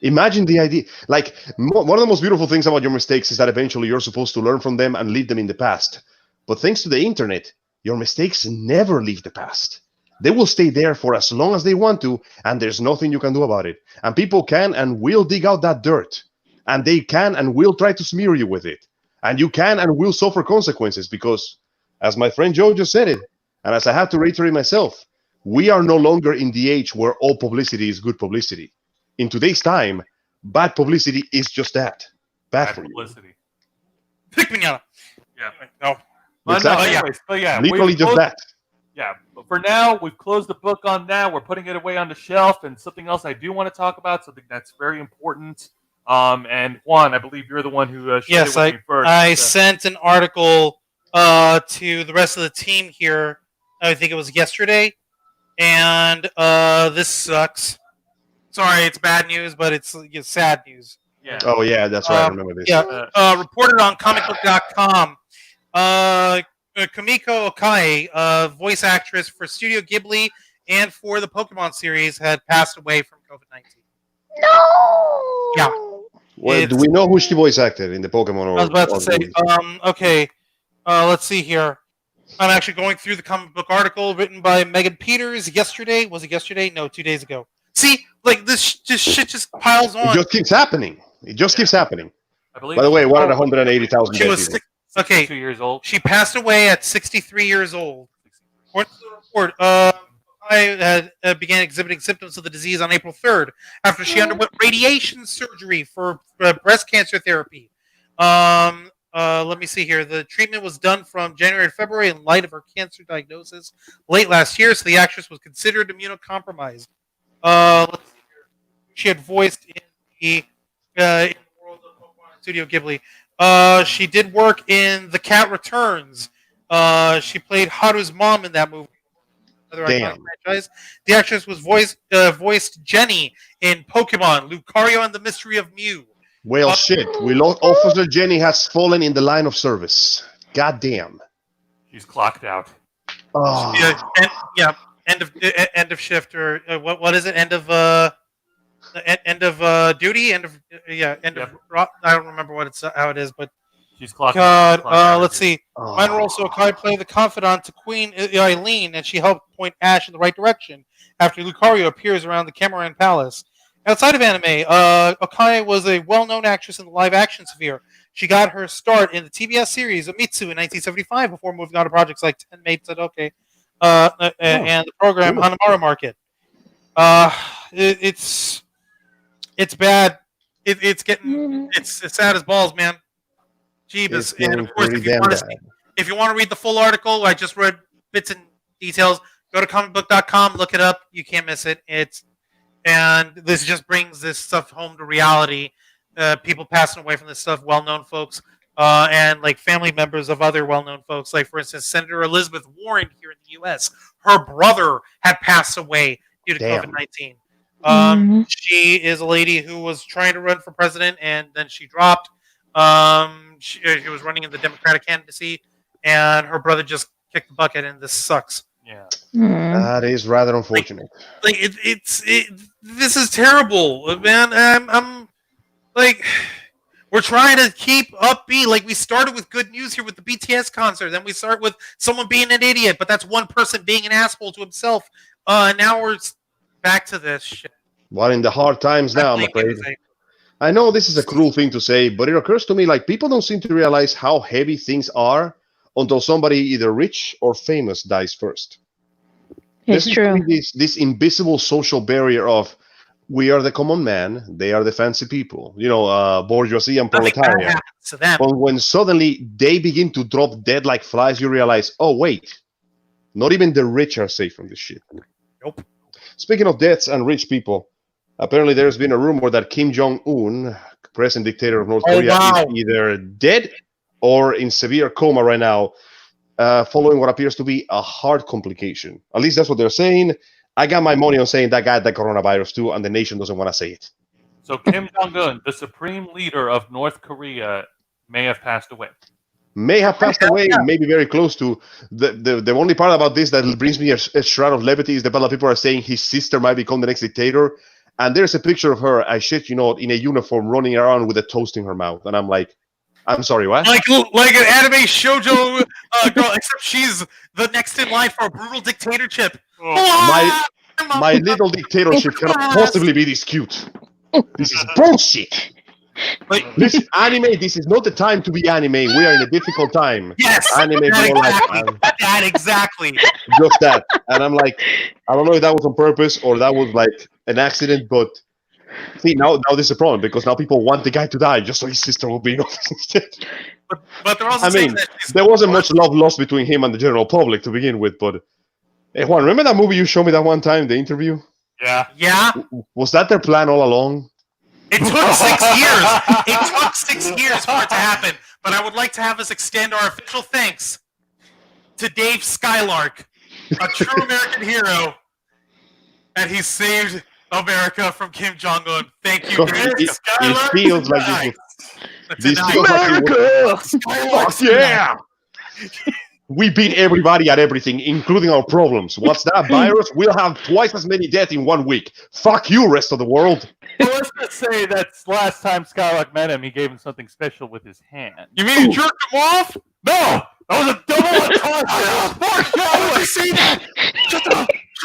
[SPEAKER 5] Imagine the idea. Like, one of the most beautiful things about your mistakes is that eventually you're supposed to learn from them and leave them in the past. But thanks to the internet, Your mistakes never leave the past. They will stay there for as long as they want to, and there's nothing you can do about it. And people can and will dig out that dirt. And they can and will try to smear you with it. And you can and will suffer consequences because, as my friend Joe just said it, and as I have to reiterate myself, we are no longer in the age where all publicity is good publicity. In today's time, bad publicity is just that. Bad for
[SPEAKER 1] publicity.
[SPEAKER 2] Pick me up.
[SPEAKER 1] Yeah.
[SPEAKER 2] No.
[SPEAKER 5] Exactly.
[SPEAKER 1] But yeah,
[SPEAKER 5] Literally just that.
[SPEAKER 1] Yeah, but for now, we've closed the book on that. We're putting it away on the shelf. And something else I do want to talk about, something that's very important. And Juan, I believe you're the one who shared it with me first.
[SPEAKER 2] I sent an article to the rest of the team here. I think it was yesterday. And this sucks. Sorry, it's bad news, but it's sad news.
[SPEAKER 1] Yeah.
[SPEAKER 5] Oh, yeah, that's right. I remember this.
[SPEAKER 2] Yeah, reported on comicbook.com. Kumiko Okae, voice actress for Studio Ghibli and for the Pokemon series, had passed away from COVID-19.
[SPEAKER 4] No.
[SPEAKER 2] Yeah.
[SPEAKER 5] Well, do we know who she voice acted in the Pokemon?
[SPEAKER 2] I was about to say, okay, let's see here. I'm actually going through the comic book article written by Megan Peters yesterday. Was it yesterday? No, 2 days ago. See, like this shit just piles on.
[SPEAKER 5] It just keeps happening. It just keeps happening.
[SPEAKER 1] I believe
[SPEAKER 5] By the way, 180,000
[SPEAKER 2] She was
[SPEAKER 1] 62 years old.
[SPEAKER 2] She passed away at 63 years old. According to the report, I began exhibiting symptoms of the disease on April 3rd after she underwent radiation surgery for breast cancer therapy. Let me see here. The treatment was done from January to February in light of her cancer diagnosis late last year, so the actress was considered immunocompromised. Let's see here. She had voiced in the world of Pokemon Studio Ghibli. She did work in The Cat Returns. She played Haru's mom in that movie.
[SPEAKER 5] Damn.
[SPEAKER 2] Franchise. The actress was voiced Jenny in Pokemon, Lucario and the Mystery of Mew.
[SPEAKER 5] Well, shit. Officer Jenny has fallen in the line of service. God damn.
[SPEAKER 1] She's clocked out.
[SPEAKER 5] Oh.
[SPEAKER 2] End of shift, or what is it? End of duty. End of. I don't remember how it is, but
[SPEAKER 1] she's clocked.
[SPEAKER 2] God,
[SPEAKER 1] out.
[SPEAKER 2] let's see. Minor also Okae played the confidant to Queen Eileen, and she helped point Ash in the right direction after Lucario appears around the Cameron Palace. Outside of anime, Okae was a well-known actress in the live-action sphere. She got her start in the TBS series Amitsu in 1975 before moving on to projects like Ten Maids at Oke and the program Hanamaru Market. It's bad. It's sad as balls, man. Jeebus. And of course, if you want to read the full article, I just read bits and details. Go to comicbook.com, look it up. You can't miss it. And this just brings this stuff home to reality. People passing away from this stuff, well-known folks, and like family members of other well-known folks. Like, for instance, Senator Elizabeth Warren here in the U.S., her brother had passed away due to COVID-19. She is a lady who was trying to run for president, and then she dropped. She was running in the Democratic candidacy, and her brother just kicked the bucket, and this sucks.
[SPEAKER 1] Yeah,
[SPEAKER 5] that is rather unfortunate.
[SPEAKER 2] This is terrible, man. I'm like, we're trying to keep upbeat. Like, we started with good news here with the BTS concert, then we start with someone being an idiot, but that's one person being an asshole to himself. Now we're back to this shit.
[SPEAKER 5] Well, in the hard times now, I'm afraid. I know this is a cruel thing to say, but it occurs to me like people don't seem to realize how heavy things are until somebody either rich or famous dies first.
[SPEAKER 4] It's true.
[SPEAKER 5] This invisible social barrier of we are the common man, they are the fancy people, bourgeoisie and proletariat. But when suddenly they begin to drop dead like flies, you realize, oh, wait, not even the rich are safe from this shit.
[SPEAKER 2] Nope.
[SPEAKER 5] Speaking of deaths and rich people, apparently there's been a rumor that Kim Jong-un, present dictator of North Korea, is either dead or in severe coma right now, following what appears to be a heart complication. At least that's what they're saying. I got my money on saying that guy had the coronavirus too, and the nation doesn't want to say it.
[SPEAKER 1] So Kim Jong-un, the supreme leader of North Korea, may have passed away.
[SPEAKER 5] May have passed away, maybe very close to. The only part about this that brings me a shroud of levity is the part that people are saying his sister might become the next dictator. And there's a picture of her, I shit you not, in a uniform running around with a toast in her mouth. And I'm like, I'm sorry, what?
[SPEAKER 2] Like an anime shoujo girl, except she's the next in line for a brutal dictatorship.
[SPEAKER 5] My little dictatorship cannot possibly be this cute. This is bullshit. This anime. This is not the time to be anime. We are in a difficult time.
[SPEAKER 2] Yes,
[SPEAKER 5] anime.
[SPEAKER 2] that exactly.
[SPEAKER 5] Just that, and I'm like, I don't know if that was on purpose or that was like an accident, but see, now this is a problem because now people want the guy to die just so his sister will be in office instead.
[SPEAKER 2] But they're also saying that
[SPEAKER 5] there wasn't much love lost between him and the general public to begin with. But hey, Juan, remember that movie you showed me that one time, the interview?
[SPEAKER 2] Yeah.
[SPEAKER 5] Was that their plan all along?
[SPEAKER 2] It took 6 years. It took 6 years for it to happen. But I would like to have us extend our official thanks to Dave Skylark, a true American hero, and he saved America from Kim Jong-un. Thank you, Dave Skylark.
[SPEAKER 5] It feels like this
[SPEAKER 4] America!
[SPEAKER 5] Fuck yeah! We beat everybody at everything, including our problems. What's that virus? We'll have twice as many deaths in 1 week. Fuck you, rest of the world.
[SPEAKER 1] Well, let's just say that last time Skylark met him, he gave him something special with his hand.
[SPEAKER 2] You mean you jerked him off?
[SPEAKER 1] No! That was a double entendre!
[SPEAKER 2] Why would you say that? Shut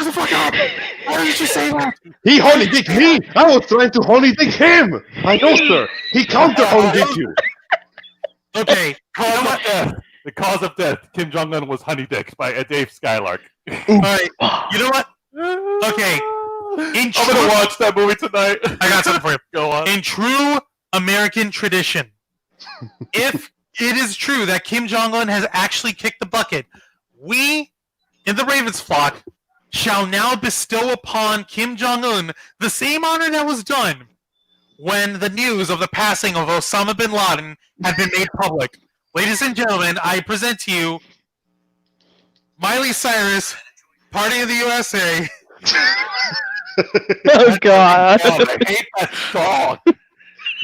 [SPEAKER 2] the fuck up! Why did you say that?
[SPEAKER 5] He holy dick me! I was trying to holy dick him! I know, sir. He counter holy dick you.
[SPEAKER 2] Okay,
[SPEAKER 1] The cause of death, Kim Jong-un was honey dicked by Dave Skylark.
[SPEAKER 2] alright, you know what? Okay.
[SPEAKER 1] I'm gonna watch that movie tonight.
[SPEAKER 2] I got something for you.
[SPEAKER 1] Go on.
[SPEAKER 2] In true American tradition, if it is true that Kim Jong-un has actually kicked the bucket, we, in the Ravens flock, shall now bestow upon Kim Jong-un the same honor that was done when the news of the passing of Osama bin Laden had been made public. Ladies and gentlemen, I present to you Miley Cyrus, Party of the USA.
[SPEAKER 4] Oh God!
[SPEAKER 1] I hate that song.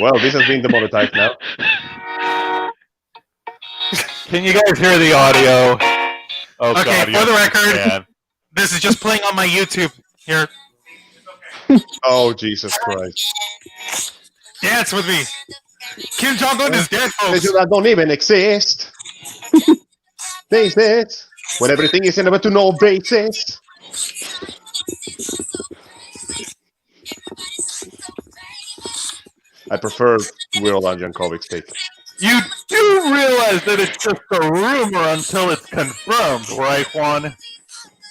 [SPEAKER 5] Well, this has been demonetized now.
[SPEAKER 1] Can you guys hear the audio? Oh,
[SPEAKER 2] Okay,
[SPEAKER 1] God,
[SPEAKER 2] for the record,
[SPEAKER 1] man.
[SPEAKER 2] this is just playing on my YouTube. Here,
[SPEAKER 5] Oh, Jesus Christ.
[SPEAKER 2] dance with me. Kim Jong-un is dead, folks.
[SPEAKER 5] That don't even exist. They exist. When everything is in a to no basis. I prefer Will and Jankovic's take.
[SPEAKER 1] You do realize that it's just a rumor until it's confirmed, right, Juan?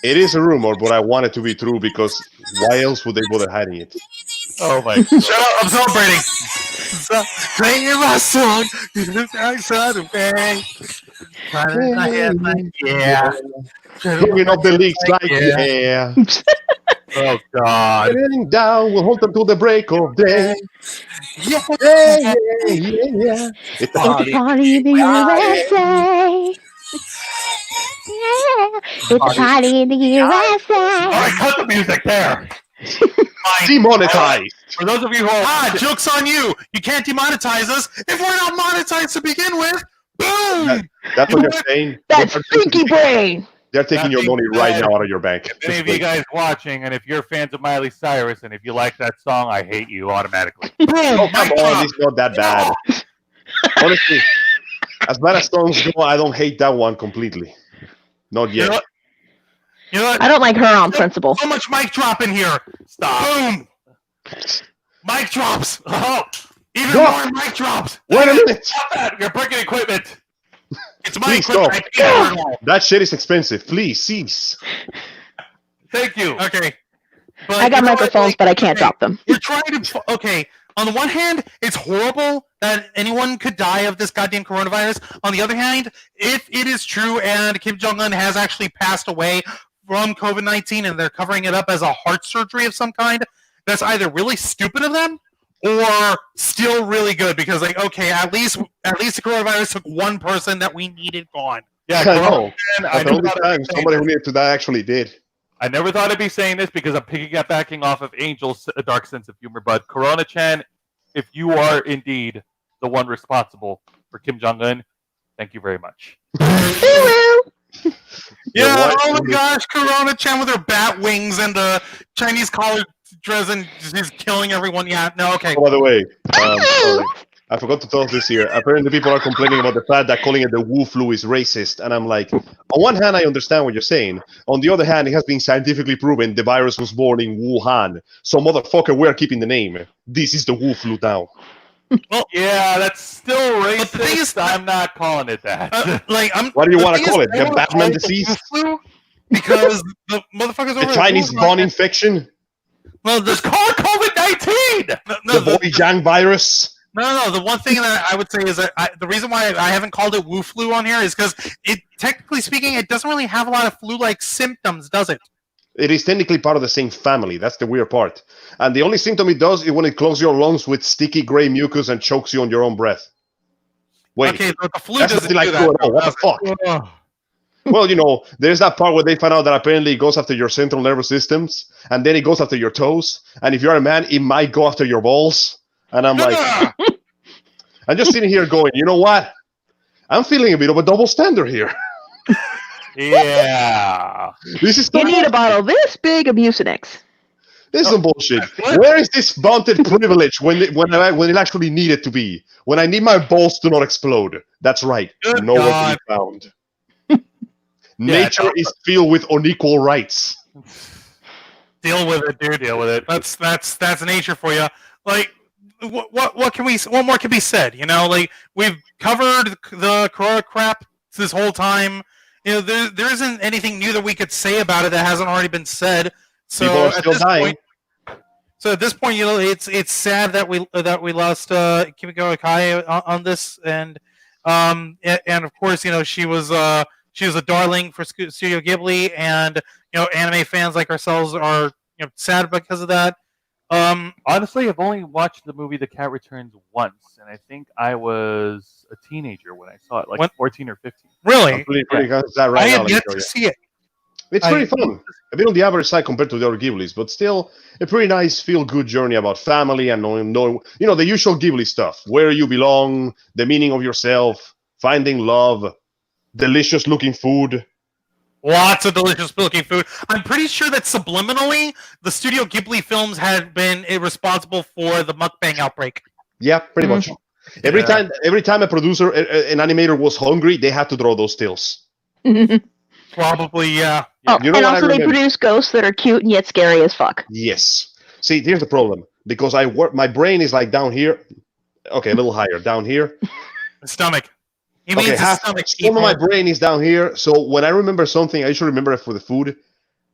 [SPEAKER 5] It is a rumor, but I want it to be true because why else would they bother hiding it?
[SPEAKER 1] Oh my God.
[SPEAKER 2] Shut up, I'm celebrating. Playing my song. Yeah.
[SPEAKER 5] Moving up the leagues like yeah.
[SPEAKER 1] Oh God.
[SPEAKER 5] Getting down, we'll hold them till the break of day.
[SPEAKER 2] Yeah.
[SPEAKER 5] Yeah. It's
[SPEAKER 4] It's party in the USA. Yeah, it's party in the
[SPEAKER 1] All right,
[SPEAKER 4] USA.
[SPEAKER 1] cut the music there.
[SPEAKER 5] demonetized.
[SPEAKER 1] For those of you who are
[SPEAKER 2] Joke's on you. You can't demonetize us if we're not monetized to begin with. Boom!
[SPEAKER 5] That's what you're saying.
[SPEAKER 4] That's Pinky Brain.
[SPEAKER 5] They're taking your money right now out of your bank.
[SPEAKER 1] if any of you guys watching, and if you're fans of Miley Cyrus, and if you like that song, I hate you automatically.
[SPEAKER 5] Oh, come on, it's not that bad. Honestly, as bad as songs go, I don't hate that one completely. Not
[SPEAKER 2] You know
[SPEAKER 5] yet.
[SPEAKER 2] what? You know what?
[SPEAKER 4] I don't like her on principle.
[SPEAKER 2] So much mic drop in here.
[SPEAKER 1] Stop.
[SPEAKER 2] Boom! Mic drops. Oh, even
[SPEAKER 5] Go.
[SPEAKER 2] more mic drops.
[SPEAKER 5] Wait a minute.
[SPEAKER 1] Stop that! You're breaking equipment.
[SPEAKER 2] It's my
[SPEAKER 5] Please
[SPEAKER 2] equipment.
[SPEAKER 5] stop.
[SPEAKER 2] I paid for it all.
[SPEAKER 5] That shit is expensive. Please cease.
[SPEAKER 1] Thank you.
[SPEAKER 2] Okay. But
[SPEAKER 4] I got
[SPEAKER 2] you know what?
[SPEAKER 4] microphones, but I can't
[SPEAKER 2] Okay,
[SPEAKER 4] drop them.
[SPEAKER 2] We're trying to. Okay. On the one hand, it's horrible that anyone could die of this goddamn coronavirus. On the other hand, if it is true and Kim Jong-un has actually passed away from COVID-19 and they're covering it up as a heart surgery of some kind, that's either really stupid of them or still really good because, like, okay, at least the coronavirus took one person that we needed gone.
[SPEAKER 1] Yeah,
[SPEAKER 5] I
[SPEAKER 1] Corona
[SPEAKER 5] know.
[SPEAKER 1] Man, I
[SPEAKER 5] That's the
[SPEAKER 1] never
[SPEAKER 5] only
[SPEAKER 1] thought
[SPEAKER 5] time
[SPEAKER 1] I'd be saying
[SPEAKER 5] somebody
[SPEAKER 1] this.
[SPEAKER 5] who needed to die actually did.
[SPEAKER 1] I never thought I'd be saying this because I'm piggybacking off of Angel's dark sense of humor, but Corona-chan, if you are indeed the one responsible for Kim Jong-un, thank you very much.
[SPEAKER 2] Yeah,
[SPEAKER 5] Yeah,
[SPEAKER 2] oh
[SPEAKER 5] what?
[SPEAKER 2] my gosh, Corona-chan with her bat wings and the Chinese collar dress and she's killing everyone. Yeah, no, okay.
[SPEAKER 5] Oh, by the way, sorry. I forgot to tell us this here. Apparently, people are complaining about the fact that calling it the Wu flu is racist. And I'm like, on one hand, I understand what you're saying. On the other hand, it has been scientifically proven the virus was born in Wuhan. So, motherfucker, we're keeping the name. This is the Wu flu now.
[SPEAKER 1] Well, yeah, that's still
[SPEAKER 2] But the thing
[SPEAKER 1] racist.
[SPEAKER 2] is,
[SPEAKER 1] I'm not calling it that.
[SPEAKER 5] What do you want to
[SPEAKER 2] thing
[SPEAKER 5] call
[SPEAKER 2] is,
[SPEAKER 5] it?
[SPEAKER 2] I
[SPEAKER 5] The
[SPEAKER 2] don't
[SPEAKER 5] Batman
[SPEAKER 2] call it the
[SPEAKER 5] disease?
[SPEAKER 2] flu because the motherfuckers over
[SPEAKER 5] The
[SPEAKER 2] in
[SPEAKER 5] Chinese
[SPEAKER 2] Wuhan-
[SPEAKER 5] Von infection?
[SPEAKER 2] Well,
[SPEAKER 1] Just call it COVID-19.
[SPEAKER 2] no,
[SPEAKER 5] The Boy-Jang virus?
[SPEAKER 2] No. The one thing that I would say is that the reason why I haven't called it Wu flu on here is because it, technically speaking, it doesn't really have a lot of flu-like symptoms, does it?
[SPEAKER 5] It is technically part of the same family. That's the weird part. And the only symptom it does is when it clogs your lungs with sticky gray mucus and chokes you on your own breath. Wait,
[SPEAKER 2] Okay, but the flu
[SPEAKER 5] that's
[SPEAKER 2] doesn't
[SPEAKER 5] nothing like
[SPEAKER 2] do
[SPEAKER 5] flu
[SPEAKER 2] that.
[SPEAKER 5] at all. What the fuck? Well, you know, there's that part where they find out that apparently it goes after your central nervous systems, and then it goes after your toes. And if you're a man, it might go after your balls. And I'm like, I'm just sitting here going, you know what? I'm feeling a bit of a double standard here.
[SPEAKER 1] Yeah.
[SPEAKER 5] This is
[SPEAKER 4] You need a bottle this big of Mucinex.
[SPEAKER 5] This is some bullshit. Where is this vaunted privilege when it actually needed to be? When I need my balls to not explode. That's right.
[SPEAKER 2] Good
[SPEAKER 5] Nowhere to
[SPEAKER 2] God.
[SPEAKER 5] be found. Nature is filled with unequal rights.
[SPEAKER 2] Deal with it, dude.
[SPEAKER 1] Deal with it.
[SPEAKER 2] That's nature for you. Like, what more can be said? You know, like we've covered the corona crap this whole time. You know, there isn't anything new that we could say about it that hasn't already been said. So
[SPEAKER 5] People are still dying.
[SPEAKER 2] At this point, you know, it's sad that we lost Kumiko Okae on this, and of course, you know, she was a darling for Studio Ghibli, and you know, anime fans like ourselves are sad because of that.
[SPEAKER 1] Honestly, I've only watched the movie The Cat Returns once, and I think I was a teenager when I saw it, like 14 or 15.
[SPEAKER 2] Really?
[SPEAKER 5] I'm pretty good at that right
[SPEAKER 2] I
[SPEAKER 5] now.
[SPEAKER 2] have yet to see it.
[SPEAKER 5] It's pretty fun. A bit on the average side compared to the other Ghiblis, but still a pretty nice feel-good journey about family and knowing, the usual Ghibli stuff. Where you belong, the meaning of yourself, finding love, delicious-looking food.
[SPEAKER 2] Lots of delicious looking food. I'm pretty sure that subliminally, the Studio Ghibli films had been responsible for the mukbang outbreak.
[SPEAKER 5] Yeah, pretty much. Every time a producer, an animator was hungry, they had to draw those stills.
[SPEAKER 2] Probably, yeah.
[SPEAKER 4] Oh,
[SPEAKER 5] You know
[SPEAKER 4] and
[SPEAKER 5] what I
[SPEAKER 4] also they
[SPEAKER 5] remember?
[SPEAKER 4] produce ghosts that are cute and yet scary as fuck.
[SPEAKER 5] Yes. See, here's the problem. Because my brain is like down here. Okay, a little higher. Down here.
[SPEAKER 2] The stomach. He means his stomach.
[SPEAKER 5] Some of my brain is down here. So when I remember something, I usually remember it for the food.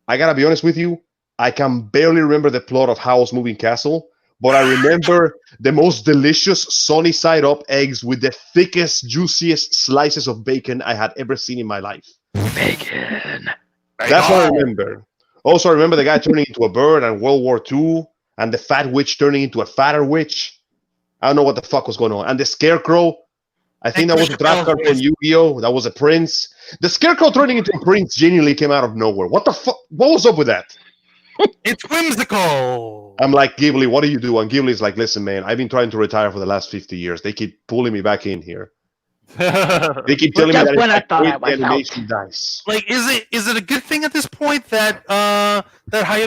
[SPEAKER 5] I gotta be honest with you. I can barely remember the plot of Howl's Moving Castle, but I remember the most delicious sunny side up eggs with the thickest, juiciest slices of bacon I had ever seen in my life.
[SPEAKER 4] Bacon.
[SPEAKER 5] That's what I remember. Also, I remember the guy turning into a bird and World War II, and the fat witch turning into a fatter witch. I don't know what the fuck was going on. And the scarecrow, I think that was a draft card from Yu-Gi-Oh! That was a prince. The scarecrow turning into a prince genuinely came out of nowhere. What the fuck? What was up with that?
[SPEAKER 2] It's whimsical.
[SPEAKER 5] I'm like, Ghibli, what do you do? And Ghibli's like, listen, man, I've been trying to retire for the last 50 years. They keep pulling me back in here. They keep telling me
[SPEAKER 4] Just
[SPEAKER 5] that
[SPEAKER 4] when I
[SPEAKER 5] it's
[SPEAKER 4] thought I
[SPEAKER 5] like
[SPEAKER 4] was
[SPEAKER 5] animation dice.
[SPEAKER 2] Like, is it a good thing at this point that Hayao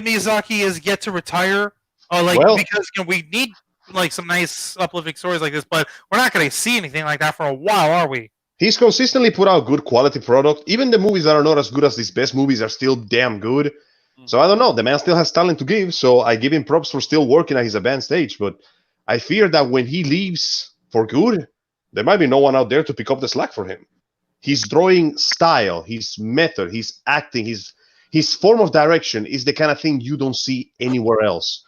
[SPEAKER 2] Miyazaki is yet to retire? Because we need like some nice uplifting stories like this, but we're not going to see anything like that for a while, are we?
[SPEAKER 5] He's consistently put out good quality product. Even the movies that are not as good as his best movies are still damn good. So I don't know. The man still has talent to give, so I give him props for still working at his advanced age. But I fear that when he leaves for good, there might be no one out there to pick up the slack for him. His drawing style, his method, his acting, his form of direction is the kind of thing you don't see anywhere else.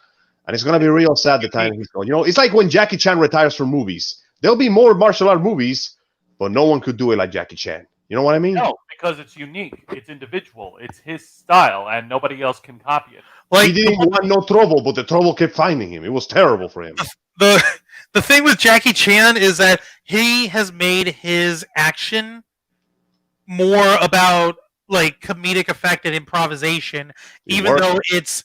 [SPEAKER 5] And it's going to be real sad the time he's gone. You know, it's like when Jackie Chan retires from movies. There'll be more martial art movies, but no one could do it like Jackie Chan. You know what I mean?
[SPEAKER 1] No, because it's unique, it's individual, it's his style, and nobody else can copy it.
[SPEAKER 2] Like,
[SPEAKER 5] he didn't want no trouble, but the trouble kept finding him. It was terrible for him.
[SPEAKER 2] The thing with Jackie Chan is that he has made his action more about like comedic effect and improvisation, even though it's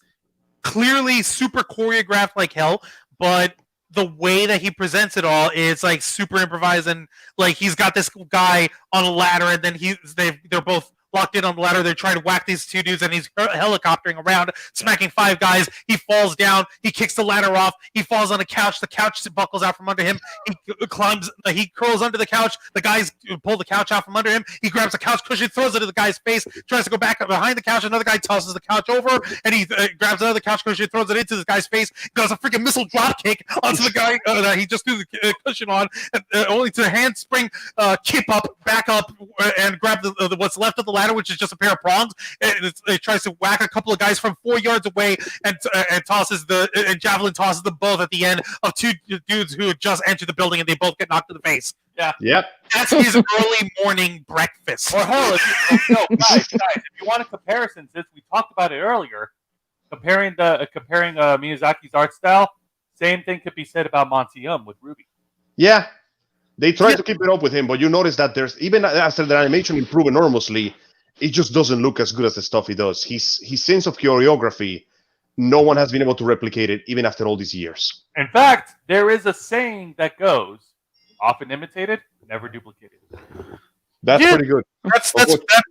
[SPEAKER 2] clearly super choreographed like hell, but the way that he presents it all is like super improvised, and like he's got this guy on a ladder, and then they're both locked in on the ladder. They're trying to whack these 2 dudes, and he's helicoptering around, smacking 5 guys. He falls down. He kicks the ladder off. He falls on a couch. The couch buckles out from under him. He curls under the couch. The guys pull the couch out from under him. He grabs a couch cushion, throws it at the guy's face, tries to go back behind the couch. Another guy tosses the couch over, and he grabs another couch cushion, throws it into the guy's face, does a freaking missile drop kick onto the guy that he just threw the cushion on, only to handspring Kip up, back up, and grab what's left of the ladder, which is just a pair of prongs. It tries to whack a couple of guys from 4 yards away, and javelin tosses them both at the end of 2 dudes who had just entered the building, and they both get knocked in the face.
[SPEAKER 1] Yeah.
[SPEAKER 5] Yep.
[SPEAKER 2] That's his early morning breakfast.
[SPEAKER 1] Or hell, guys, if you want a comparison, since we talked about it earlier, comparing Miyazaki's art style, same thing could be said about Montium with RWBY.
[SPEAKER 5] Yeah. They try to keep it up with him, but you notice that there's even after the animation improved enormously, it just doesn't look as good as the stuff he does. His sense of choreography, no one has been able to replicate it even after all these years.
[SPEAKER 1] In fact, there is a saying that goes, often imitated, never duplicated.
[SPEAKER 5] That's pretty good.
[SPEAKER 2] That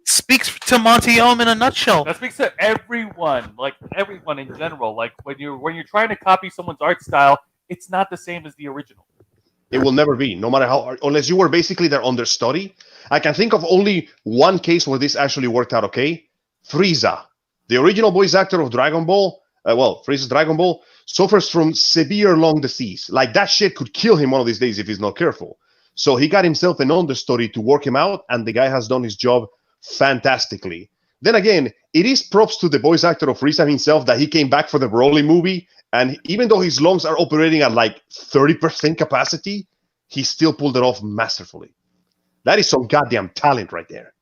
[SPEAKER 2] speaks to Montium in a nutshell.
[SPEAKER 1] That speaks to everyone, like everyone in general. Like when you're trying to copy someone's art style, it's not the same as the original.
[SPEAKER 5] It will never be, no matter how, unless you were basically their understudy. I can think of only one case where this actually worked out okay. Frieza, the original voice actor of Dragon Ball, Frieza's Dragon Ball, suffers from severe lung disease. Like, that shit could kill him one of these days if he's not careful. So he got himself an understudy to work him out, and the guy has done his job fantastically. Then again, it is props to the voice actor of Frieza himself that he came back for the Broly movie, and even though his lungs are operating at like 30% capacity, he still pulled it off masterfully. That is some goddamn talent right there.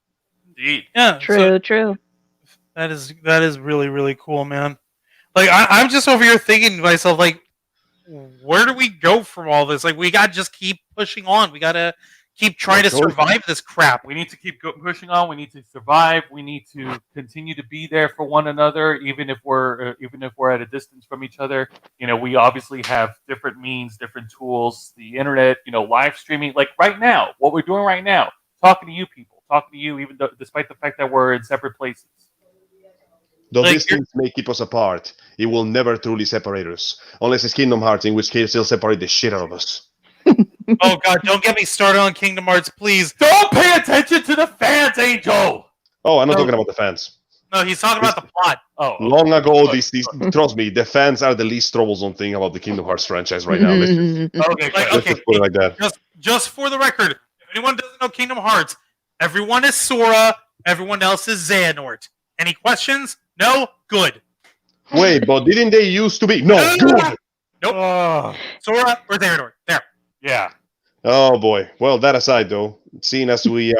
[SPEAKER 1] Indeed.
[SPEAKER 2] Yeah,
[SPEAKER 4] True.
[SPEAKER 2] That is really, really cool, man. Like, I'm just over here thinking to myself, like, where do we go from all this? Like, we gotta just keep pushing on. We gotta keep trying to survive this crap.
[SPEAKER 1] We need to keep pushing on. We need to survive. We need to continue to be there for one another, even if we're at a distance from each other. You know, we obviously have different means, different tools, the internet. You know, live streaming. Like right now, what we're doing right now, talking to you people, talking to you, even though, despite the fact that we're in separate places.
[SPEAKER 5] Though these things may keep us apart, it will never truly separate us, unless it's Kingdom Hearts, in which case it'll separate the shit out of us.
[SPEAKER 2] Oh God! Don't get me started on Kingdom Hearts, please.
[SPEAKER 1] Don't pay attention to the fans, Angel.
[SPEAKER 5] Oh, I'm not talking about the fans.
[SPEAKER 2] No, he's talking about the plot.
[SPEAKER 1] Oh,
[SPEAKER 5] long ago, these trust me, the fans are the least troublesome thing about the Kingdom Hearts franchise right now. Let's just put it like that.
[SPEAKER 2] Just for the record, if anyone doesn't know Kingdom Hearts, everyone is Sora, everyone else is Xehanort. Any questions? No? Good.
[SPEAKER 5] Wait, but didn't they used to be? No, good.
[SPEAKER 2] Nope. Sora or Xehanort. There.
[SPEAKER 1] Yeah.
[SPEAKER 5] Oh boy. Well, that aside though, seeing as we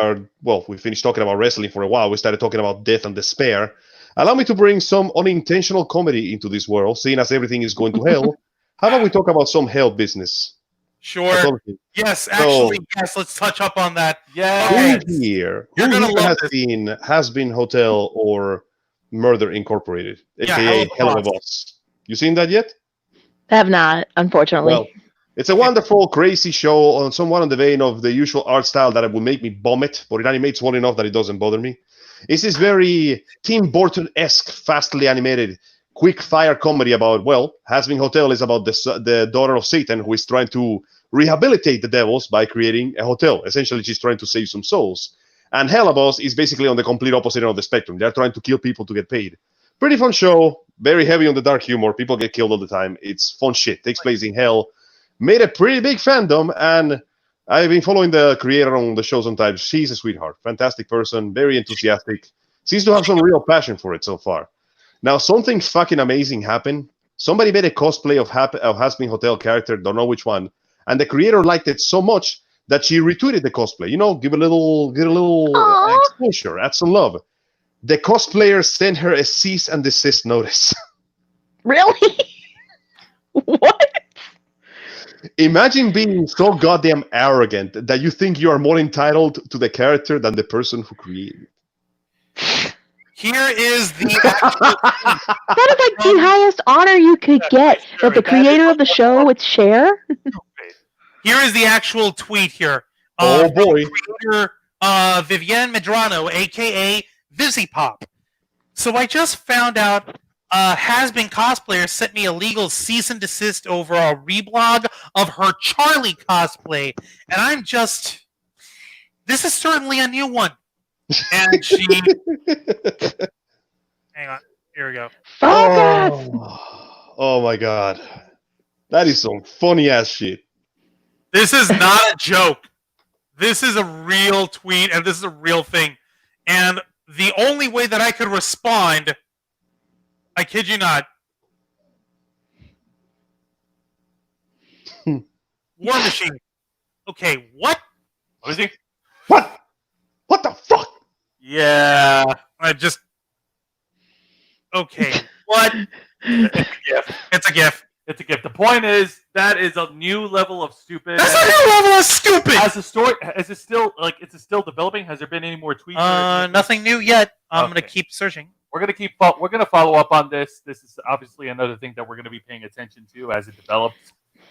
[SPEAKER 5] finished talking about wrestling for a while, we started talking about death and despair. Allow me to bring some unintentional comedy into this world, seeing as everything is going to hell. How about we talk about some hell business?
[SPEAKER 2] Sure. Yes, actually, yes, let's touch up on that.
[SPEAKER 1] Yeah.
[SPEAKER 5] Who here has seen Has Been Hotel or Murder Incorporated, aka Hell of a Boss? You seen that yet?
[SPEAKER 4] I have not, unfortunately.
[SPEAKER 5] Well, it's a wonderful, crazy show on somewhat on the vein of the usual art style that will make me vomit, but it animates well enough that it doesn't bother me. It's this very Tim Burton-esque, fastly animated, quick-fire comedy about, Has Been Hotel is about the daughter of Satan who is trying to rehabilitate the devils by creating a hotel. Essentially, she's trying to save some souls. And Hell of a Boss is basically on the complete opposite end of the spectrum. They're trying to kill people to get paid. Pretty fun show, very heavy on the dark humor. People get killed all the time. It's fun shit. Takes place in hell. Made a pretty big fandom, and I've been following the creator on the show sometimes. She's a sweetheart. Fantastic person, very enthusiastic. Seems to have some real passion for it so far. Now, something fucking amazing happened. Somebody made a cosplay of Has Been Hotel character, don't know which one, and the creator liked it so much that she retweeted the cosplay. You know, get a little exposure, add some love. The cosplayer sent her a cease and desist notice.
[SPEAKER 4] Really? What?
[SPEAKER 5] Imagine being so goddamn arrogant that you think you are more entitled to the character than the person who created it.
[SPEAKER 2] Here is the
[SPEAKER 4] That is like the highest honor you could get, that the creator of the show would share.
[SPEAKER 2] Here is the actual tweet here.
[SPEAKER 5] Oh boy.
[SPEAKER 2] Creator Vivienne Medrano, aka VisiPop. So I just found out has-been cosplayer sent me a legal cease and desist over a reblog of her Charlie cosplay, and I'm just... This is certainly a new one. And she... Hang on. Here we go.
[SPEAKER 4] Fuck off!
[SPEAKER 5] Oh my god. That is some funny ass shit.
[SPEAKER 2] This is not a joke. This is a real tweet, and this is a real thing. And the only way that I could respond, I kid you not, War Machine. Okay, what?
[SPEAKER 1] What is he?
[SPEAKER 5] What? What the fuck?
[SPEAKER 2] Yeah, I just... Okay, what?
[SPEAKER 1] It's a gift.
[SPEAKER 2] It's a GIF.
[SPEAKER 1] It's a gift. The point is that is a new level of stupid.
[SPEAKER 2] That's a new level of stupid!
[SPEAKER 1] As a story, is it still is it still developing? Has there been any more tweets?
[SPEAKER 2] Nothing new yet. I'm gonna
[SPEAKER 1] Okay.
[SPEAKER 2] keep searching.
[SPEAKER 1] We're gonna follow up on this. This is obviously another thing that we're gonna be paying attention to as it develops,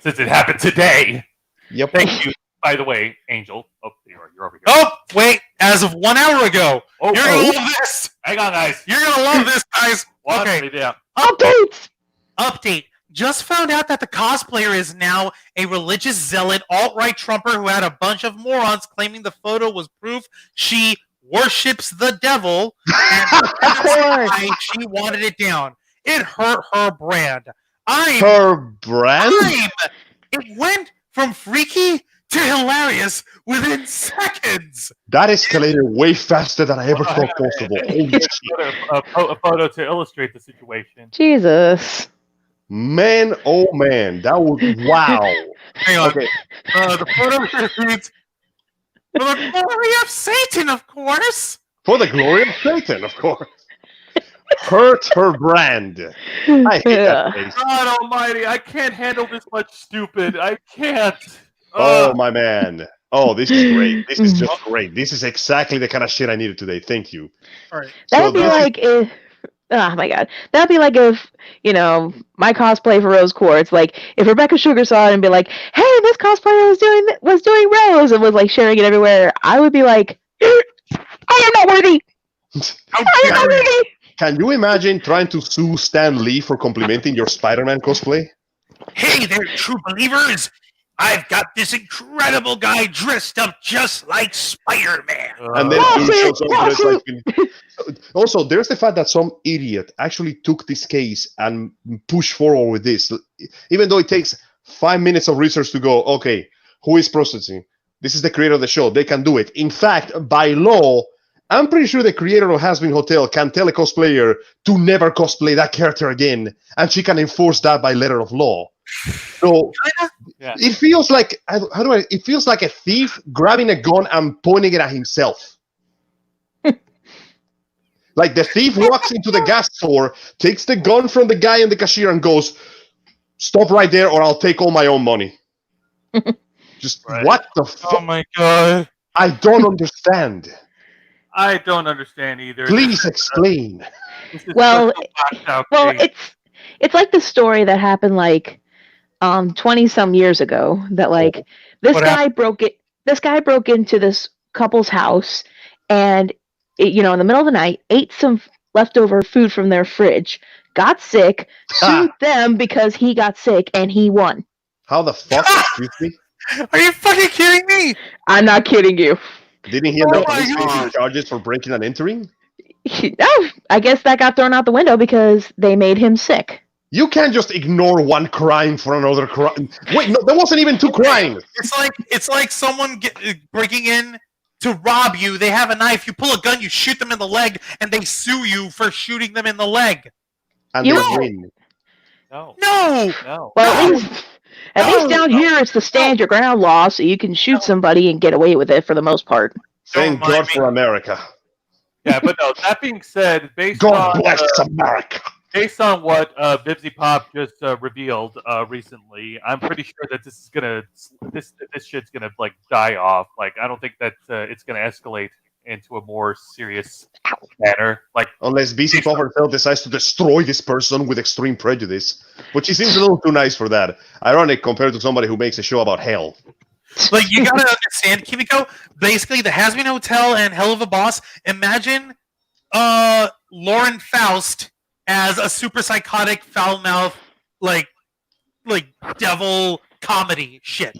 [SPEAKER 1] since it happened today.
[SPEAKER 5] Yep.
[SPEAKER 1] Thank you, by the way, Angel. Oh, you're over here.
[SPEAKER 2] Oh, wait, as of 1 hour ago.
[SPEAKER 1] Oh,
[SPEAKER 2] You're gonna love this!
[SPEAKER 1] hang on, guys.
[SPEAKER 2] You're gonna love this, guys!
[SPEAKER 1] One,
[SPEAKER 2] Okay.
[SPEAKER 1] yeah.
[SPEAKER 4] Updates!
[SPEAKER 2] Update. Just found out that the cosplayer is now a religious zealot, alt-right Trumper who had a bunch of morons claiming the photo was proof she worships the devil, and that's why she wanted it down. It hurt her brand.
[SPEAKER 5] Her brand?
[SPEAKER 2] It went from freaky to hilarious within seconds.
[SPEAKER 5] That escalated way faster than I ever thought possible. Holy shit.
[SPEAKER 1] A photo to illustrate the situation.
[SPEAKER 4] Jesus.
[SPEAKER 5] Man, oh man, that was wow.
[SPEAKER 2] Hang on.
[SPEAKER 5] Okay,
[SPEAKER 2] The photo reads, "For the glory of Satan, of course."
[SPEAKER 5] for the glory of Satan, of course. Hurt her brand. I hate that face.
[SPEAKER 1] God Almighty, I can't handle this much stupid. I can't.
[SPEAKER 5] Oh my man. Oh, this is great. This is just great. This is exactly the kind of shit I needed today. Thank you.
[SPEAKER 2] All right.
[SPEAKER 4] That'd be
[SPEAKER 5] this-
[SPEAKER 4] like if... Oh my god. That'd be like if, my cosplay for Rose Quartz, like, if Rebecca Sugar saw it and be like, hey, this cosplayer was doing Rose, and was, like, sharing it everywhere, I would be like, I am not worthy!
[SPEAKER 2] How
[SPEAKER 4] I am not
[SPEAKER 2] dare you.
[SPEAKER 4] worthy!
[SPEAKER 5] Can you imagine trying to sue Stan Lee for complimenting your Spider-Man cosplay?
[SPEAKER 2] Hey there, true believers! I've got this incredible guy dressed up just like Spider-Man.
[SPEAKER 5] And then
[SPEAKER 4] Lawsuit!
[SPEAKER 5] he shows up and it's
[SPEAKER 4] Lawsuit!
[SPEAKER 5] like, also, there's the fact that some idiot actually took this case and pushed forward with this, even though it takes 5 minutes of research to go, okay, who is processing? This is the creator of the show. They can do it. In fact, by law, I'm pretty sure the creator of Has Been Hotel can tell a cosplayer to never cosplay that character again, and she can enforce that by letter of law. So
[SPEAKER 1] Yeah.
[SPEAKER 5] it feels like it feels like a thief grabbing a gun and pointing it at himself. Like the thief walks into the gas store, takes the gun from the guy in the cashier, and goes, "Stop right there, or I'll take all my own money." Just
[SPEAKER 1] Right.
[SPEAKER 5] what the
[SPEAKER 1] Oh
[SPEAKER 5] fuck?
[SPEAKER 1] my god.
[SPEAKER 5] I don't understand.
[SPEAKER 1] I don't understand either.
[SPEAKER 5] Please explain.
[SPEAKER 1] This is
[SPEAKER 4] Well,
[SPEAKER 1] such a whacked out
[SPEAKER 4] Well,
[SPEAKER 1] case.
[SPEAKER 4] it's like the story that happened, like, 20-some years ago, that, like, this
[SPEAKER 2] What
[SPEAKER 4] guy broke into this couple's house, and, in the middle of the night, ate some leftover food from their fridge, got sick, sued them because he got sick, and he won.
[SPEAKER 5] How the fuck? Excuse me.
[SPEAKER 2] Are you fucking kidding me?
[SPEAKER 4] I'm not kidding you.
[SPEAKER 5] Didn't he end
[SPEAKER 2] Oh
[SPEAKER 5] up
[SPEAKER 2] my
[SPEAKER 5] facing
[SPEAKER 2] God.
[SPEAKER 5] charges for breaking and entering?
[SPEAKER 4] No, I guess that got thrown out the window because they made him sick.
[SPEAKER 5] You can't just ignore one crime for another crime. Wait, no, there wasn't even two crimes.
[SPEAKER 2] It's like someone breaking in to rob you. They have a knife. You pull a gun. You shoot them in the leg, and they sue you for shooting them in the leg.
[SPEAKER 5] And
[SPEAKER 4] You
[SPEAKER 5] they
[SPEAKER 4] know-
[SPEAKER 5] win.
[SPEAKER 1] No.
[SPEAKER 2] No.
[SPEAKER 1] No.
[SPEAKER 4] Well,
[SPEAKER 2] No.
[SPEAKER 4] at
[SPEAKER 2] No.
[SPEAKER 4] least down here, it's the stand your ground law, so you can shoot somebody and get away with it for the most part.
[SPEAKER 5] Thank
[SPEAKER 2] Don't mind
[SPEAKER 5] God
[SPEAKER 2] me.
[SPEAKER 5] for America.
[SPEAKER 1] Yeah, but no. That being said,
[SPEAKER 5] God bless America.
[SPEAKER 1] based on what VisiPop just revealed recently, I'm pretty sure that this is gonna this shit's gonna like die off. Like, I don't think that it's gonna escalate into a more serious manner. Like,
[SPEAKER 5] Unless BC Pop herself decides to destroy this person with extreme prejudice. But she seems a little too nice for that. Ironic compared to somebody who makes a show about hell.
[SPEAKER 2] Like, you gotta understand, Kimiko. Basically, the Has Been Hotel and Hell of a Boss. Imagine Lauren Faust as a super psychotic, foul mouth, like devil comedy shit.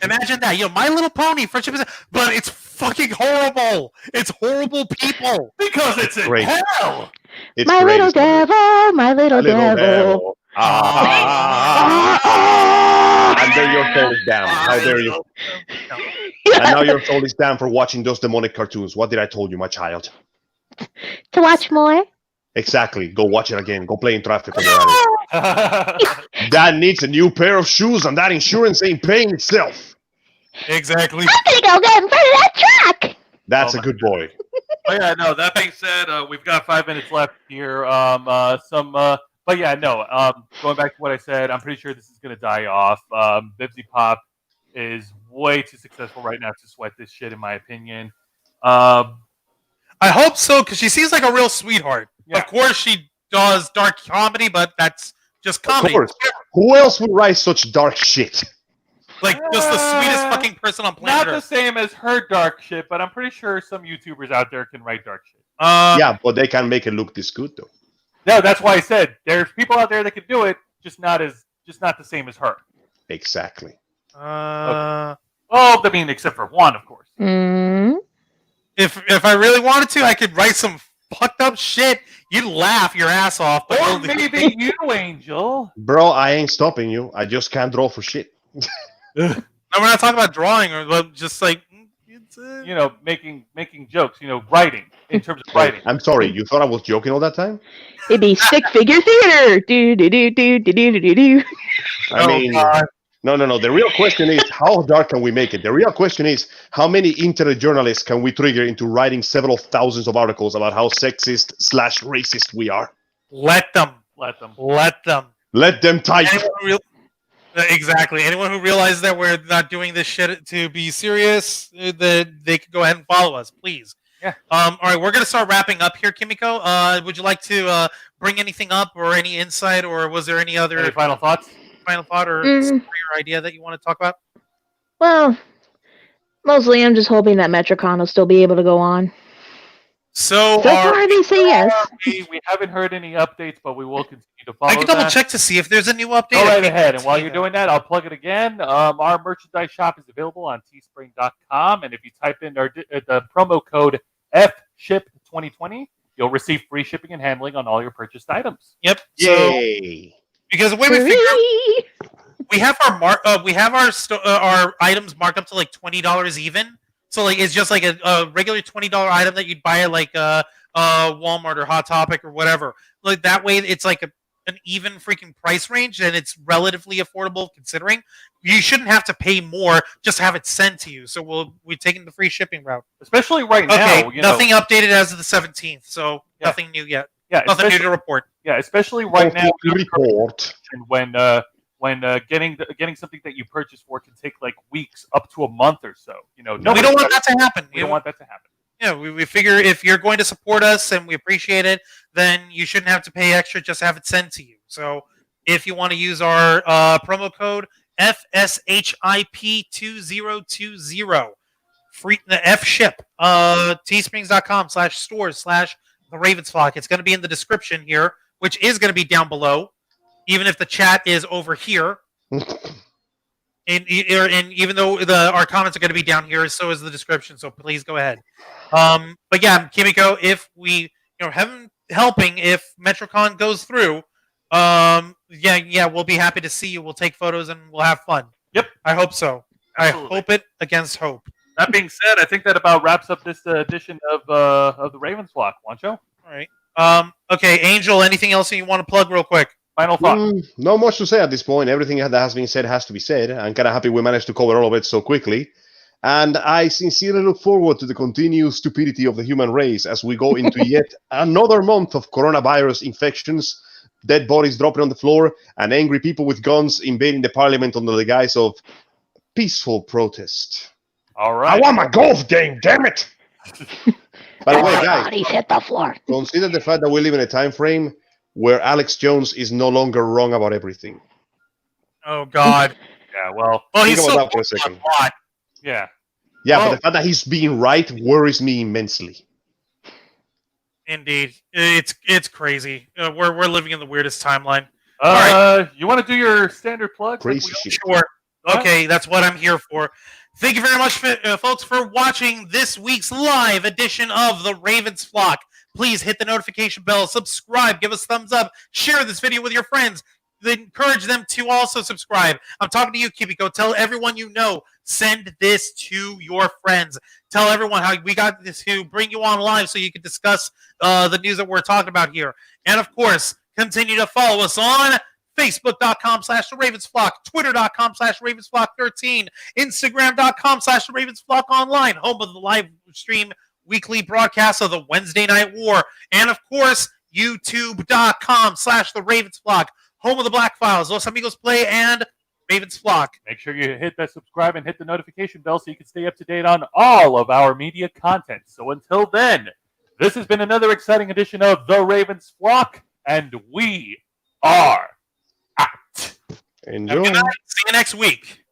[SPEAKER 2] Imagine that. My Little Pony, Friendship is, but it's fucking horrible. It's horrible people
[SPEAKER 1] Because it's in
[SPEAKER 5] Great.
[SPEAKER 1] hell.
[SPEAKER 5] It's
[SPEAKER 4] My
[SPEAKER 5] great,
[SPEAKER 4] little
[SPEAKER 5] it's great.
[SPEAKER 4] devil, my little
[SPEAKER 5] Little
[SPEAKER 4] devil.
[SPEAKER 5] devil. And then your soul is damned. How dare you? And now your soul is damned for watching those demonic cartoons. What did I told you, my child?
[SPEAKER 4] To watch more?
[SPEAKER 5] Exactly. Go watch it again. Go play in traffic when you're at it. Dad needs a new pair of shoes, and that insurance ain't paying itself.
[SPEAKER 2] Exactly.
[SPEAKER 4] I'm gonna go get in front of that truck.
[SPEAKER 5] That's a good boy.
[SPEAKER 1] Oh yeah, no. That being said, we've got 5 minutes left here. But yeah, no. Going back to what I said, I'm pretty sure this is gonna die off. Bibsy Pop is way too successful right now to sweat this shit, in my opinion.
[SPEAKER 2] I hope so, because she seems like a real sweetheart.
[SPEAKER 1] Yeah.
[SPEAKER 2] Of course, she does dark comedy, but that's just
[SPEAKER 5] Of
[SPEAKER 2] comedy.
[SPEAKER 5] course. Who else would write such dark shit?
[SPEAKER 2] Like, just the sweetest fucking person on planet
[SPEAKER 1] Not the
[SPEAKER 2] Earth.
[SPEAKER 1] same as her dark shit, but I'm pretty sure some YouTubers out there can write dark shit.
[SPEAKER 5] Yeah, but they can make it look this good, though.
[SPEAKER 1] No, that's why I said there's people out there that can do it, just not the same as her.
[SPEAKER 5] Exactly.
[SPEAKER 1] Oh, I mean, except for Juan, of course.
[SPEAKER 4] Mm.
[SPEAKER 2] If I really wanted to, I could write some fucked up shit. You'd laugh your ass off. But
[SPEAKER 1] Or maybe you, Angel.
[SPEAKER 5] Bro, I ain't stopping you. I just can't draw for shit.
[SPEAKER 2] No, we're not talking about drawing, or just like it's,
[SPEAKER 1] Making jokes. Writing in terms of writing.
[SPEAKER 5] I'm sorry, you thought I was joking all that time?
[SPEAKER 4] It'd be stick-figure theater. Do do do do do do do do.
[SPEAKER 5] I mean,
[SPEAKER 1] God.
[SPEAKER 5] no. The real question is, how dark can we make it? The real question is, how many internet journalists can we trigger into writing several thousands of articles about how sexist/racist we are?
[SPEAKER 2] let them.
[SPEAKER 1] Let them.
[SPEAKER 5] Let them type.
[SPEAKER 2] Exactly. Anyone who realizes that we're not doing this shit to be serious, that they can go ahead and follow us, please.
[SPEAKER 1] Yeah.
[SPEAKER 2] All right, we're gonna start wrapping up here, Kimiko. Would you like to bring anything up, or any insight, or was there any other
[SPEAKER 1] Any final thoughts?
[SPEAKER 2] final thought or story or idea that you want to talk about?
[SPEAKER 4] Well, mostly I'm just hoping that Metrocon will still be able to go on.
[SPEAKER 2] So
[SPEAKER 4] far they say yes.
[SPEAKER 1] We haven't heard any updates, but we will continue to follow
[SPEAKER 2] I can double
[SPEAKER 1] that.
[SPEAKER 2] check to see if there's a new update.
[SPEAKER 1] Go right ahead. And while you're doing that, I'll plug it again. Our merchandise shop is available on teespring.com. And if you type in the promo code FSHIP2020, you'll receive free shipping and handling on all your purchased items.
[SPEAKER 2] Yep.
[SPEAKER 5] Yay!
[SPEAKER 2] Because the way we figure, we have our items marked up to like $20 even. So like it's just like a regular $20 item that you'd buy at like Walmart or Hot Topic or whatever. Like that way, it's like an even freaking price range, and it's relatively affordable considering you shouldn't have to pay more just to have it sent to you. So we're taking the free shipping route,
[SPEAKER 1] especially right
[SPEAKER 2] okay,
[SPEAKER 1] now.
[SPEAKER 2] Nothing updated as of the 17th, so nothing new yet.
[SPEAKER 1] Yeah,
[SPEAKER 2] nothing new to report.
[SPEAKER 1] Yeah, especially right now.
[SPEAKER 5] Report.
[SPEAKER 1] When getting something that you purchase for can take like weeks up to a month or so.
[SPEAKER 2] We don't want that to happen.
[SPEAKER 1] We don't want that to happen.
[SPEAKER 2] Yeah, we figure if you're going to support us and we appreciate it, then you shouldn't have to pay extra just to have it sent to you. So if you want to use our promo code FSHIP2020, free the F ship, teesprings.com/stores/the Ravens Flock. It's going to be in the description here, which is going to be down below, even if the chat is over here. And even though our comments are going to be down here, so is the description. So please go ahead. But yeah, Kimiko, if we, helping if Metrocon goes through, we'll be happy to see you. We'll take photos and we'll have fun.
[SPEAKER 1] Yep,
[SPEAKER 2] I hope so.
[SPEAKER 1] Absolutely.
[SPEAKER 2] I hope it against hope.
[SPEAKER 1] That being said, I think that about wraps up this edition of the Ravens Flock. Wancho?
[SPEAKER 2] All right. Okay, Angel. Anything else you want to plug real quick?
[SPEAKER 1] Final thought.
[SPEAKER 5] Not much to say at this point. Everything that has been said has to be said. I'm kind of happy we managed to cover all of it so quickly. And I sincerely look forward to the continued stupidity of the human race as we go into yet another month of coronavirus infections, dead bodies dropping on the floor, and angry people with guns invading the parliament under the guise of peaceful protest.
[SPEAKER 1] All right.
[SPEAKER 5] I want my golf game, damn it! By the way, guys,
[SPEAKER 4] Bodies hit the floor.
[SPEAKER 5] consider the fact that we live in a time frame where Alex Jones is no longer wrong about everything.
[SPEAKER 2] Oh God.
[SPEAKER 1] Yeah. Well.
[SPEAKER 2] He's
[SPEAKER 5] Think
[SPEAKER 2] so
[SPEAKER 5] about that for a second.
[SPEAKER 1] Yeah.
[SPEAKER 5] Yeah,
[SPEAKER 1] Well-
[SPEAKER 5] but the fact that he's being right worries me immensely.
[SPEAKER 2] Indeed, it's crazy. We're living in the weirdest timeline.
[SPEAKER 1] You want to do your standard plugs?
[SPEAKER 5] Crazy shit.
[SPEAKER 2] Sure. Okay, that's what I'm here for. Thank you very much, folks, for watching this week's live edition of the Ravens Flock. Please hit the notification bell, subscribe, give us thumbs up, share this video with your friends. Encourage them to also subscribe. I'm talking to you, Kumiko. Tell everyone you know. Send this to your friends. Tell everyone how we got this to bring you on live so you can discuss the news that we're talking about here. And, of course, continue to follow us on Facebook.com/TheRavensFlock, Twitter.com/RavensFlock13, Instagram.com/RavensFlockOnline, home of the live stream weekly broadcast of the Wednesday Night War, and of course, YouTube.com/TheRavensFlock, home of the Black Files, Los Amigos Play, and Ravens Flock.
[SPEAKER 1] Make sure you hit that subscribe and hit the notification bell so you can stay up to date on all of our media content. So until then, this has been another exciting edition of The Ravens Flock, and we are out.
[SPEAKER 5] Enjoy.
[SPEAKER 2] Good night. See you next week.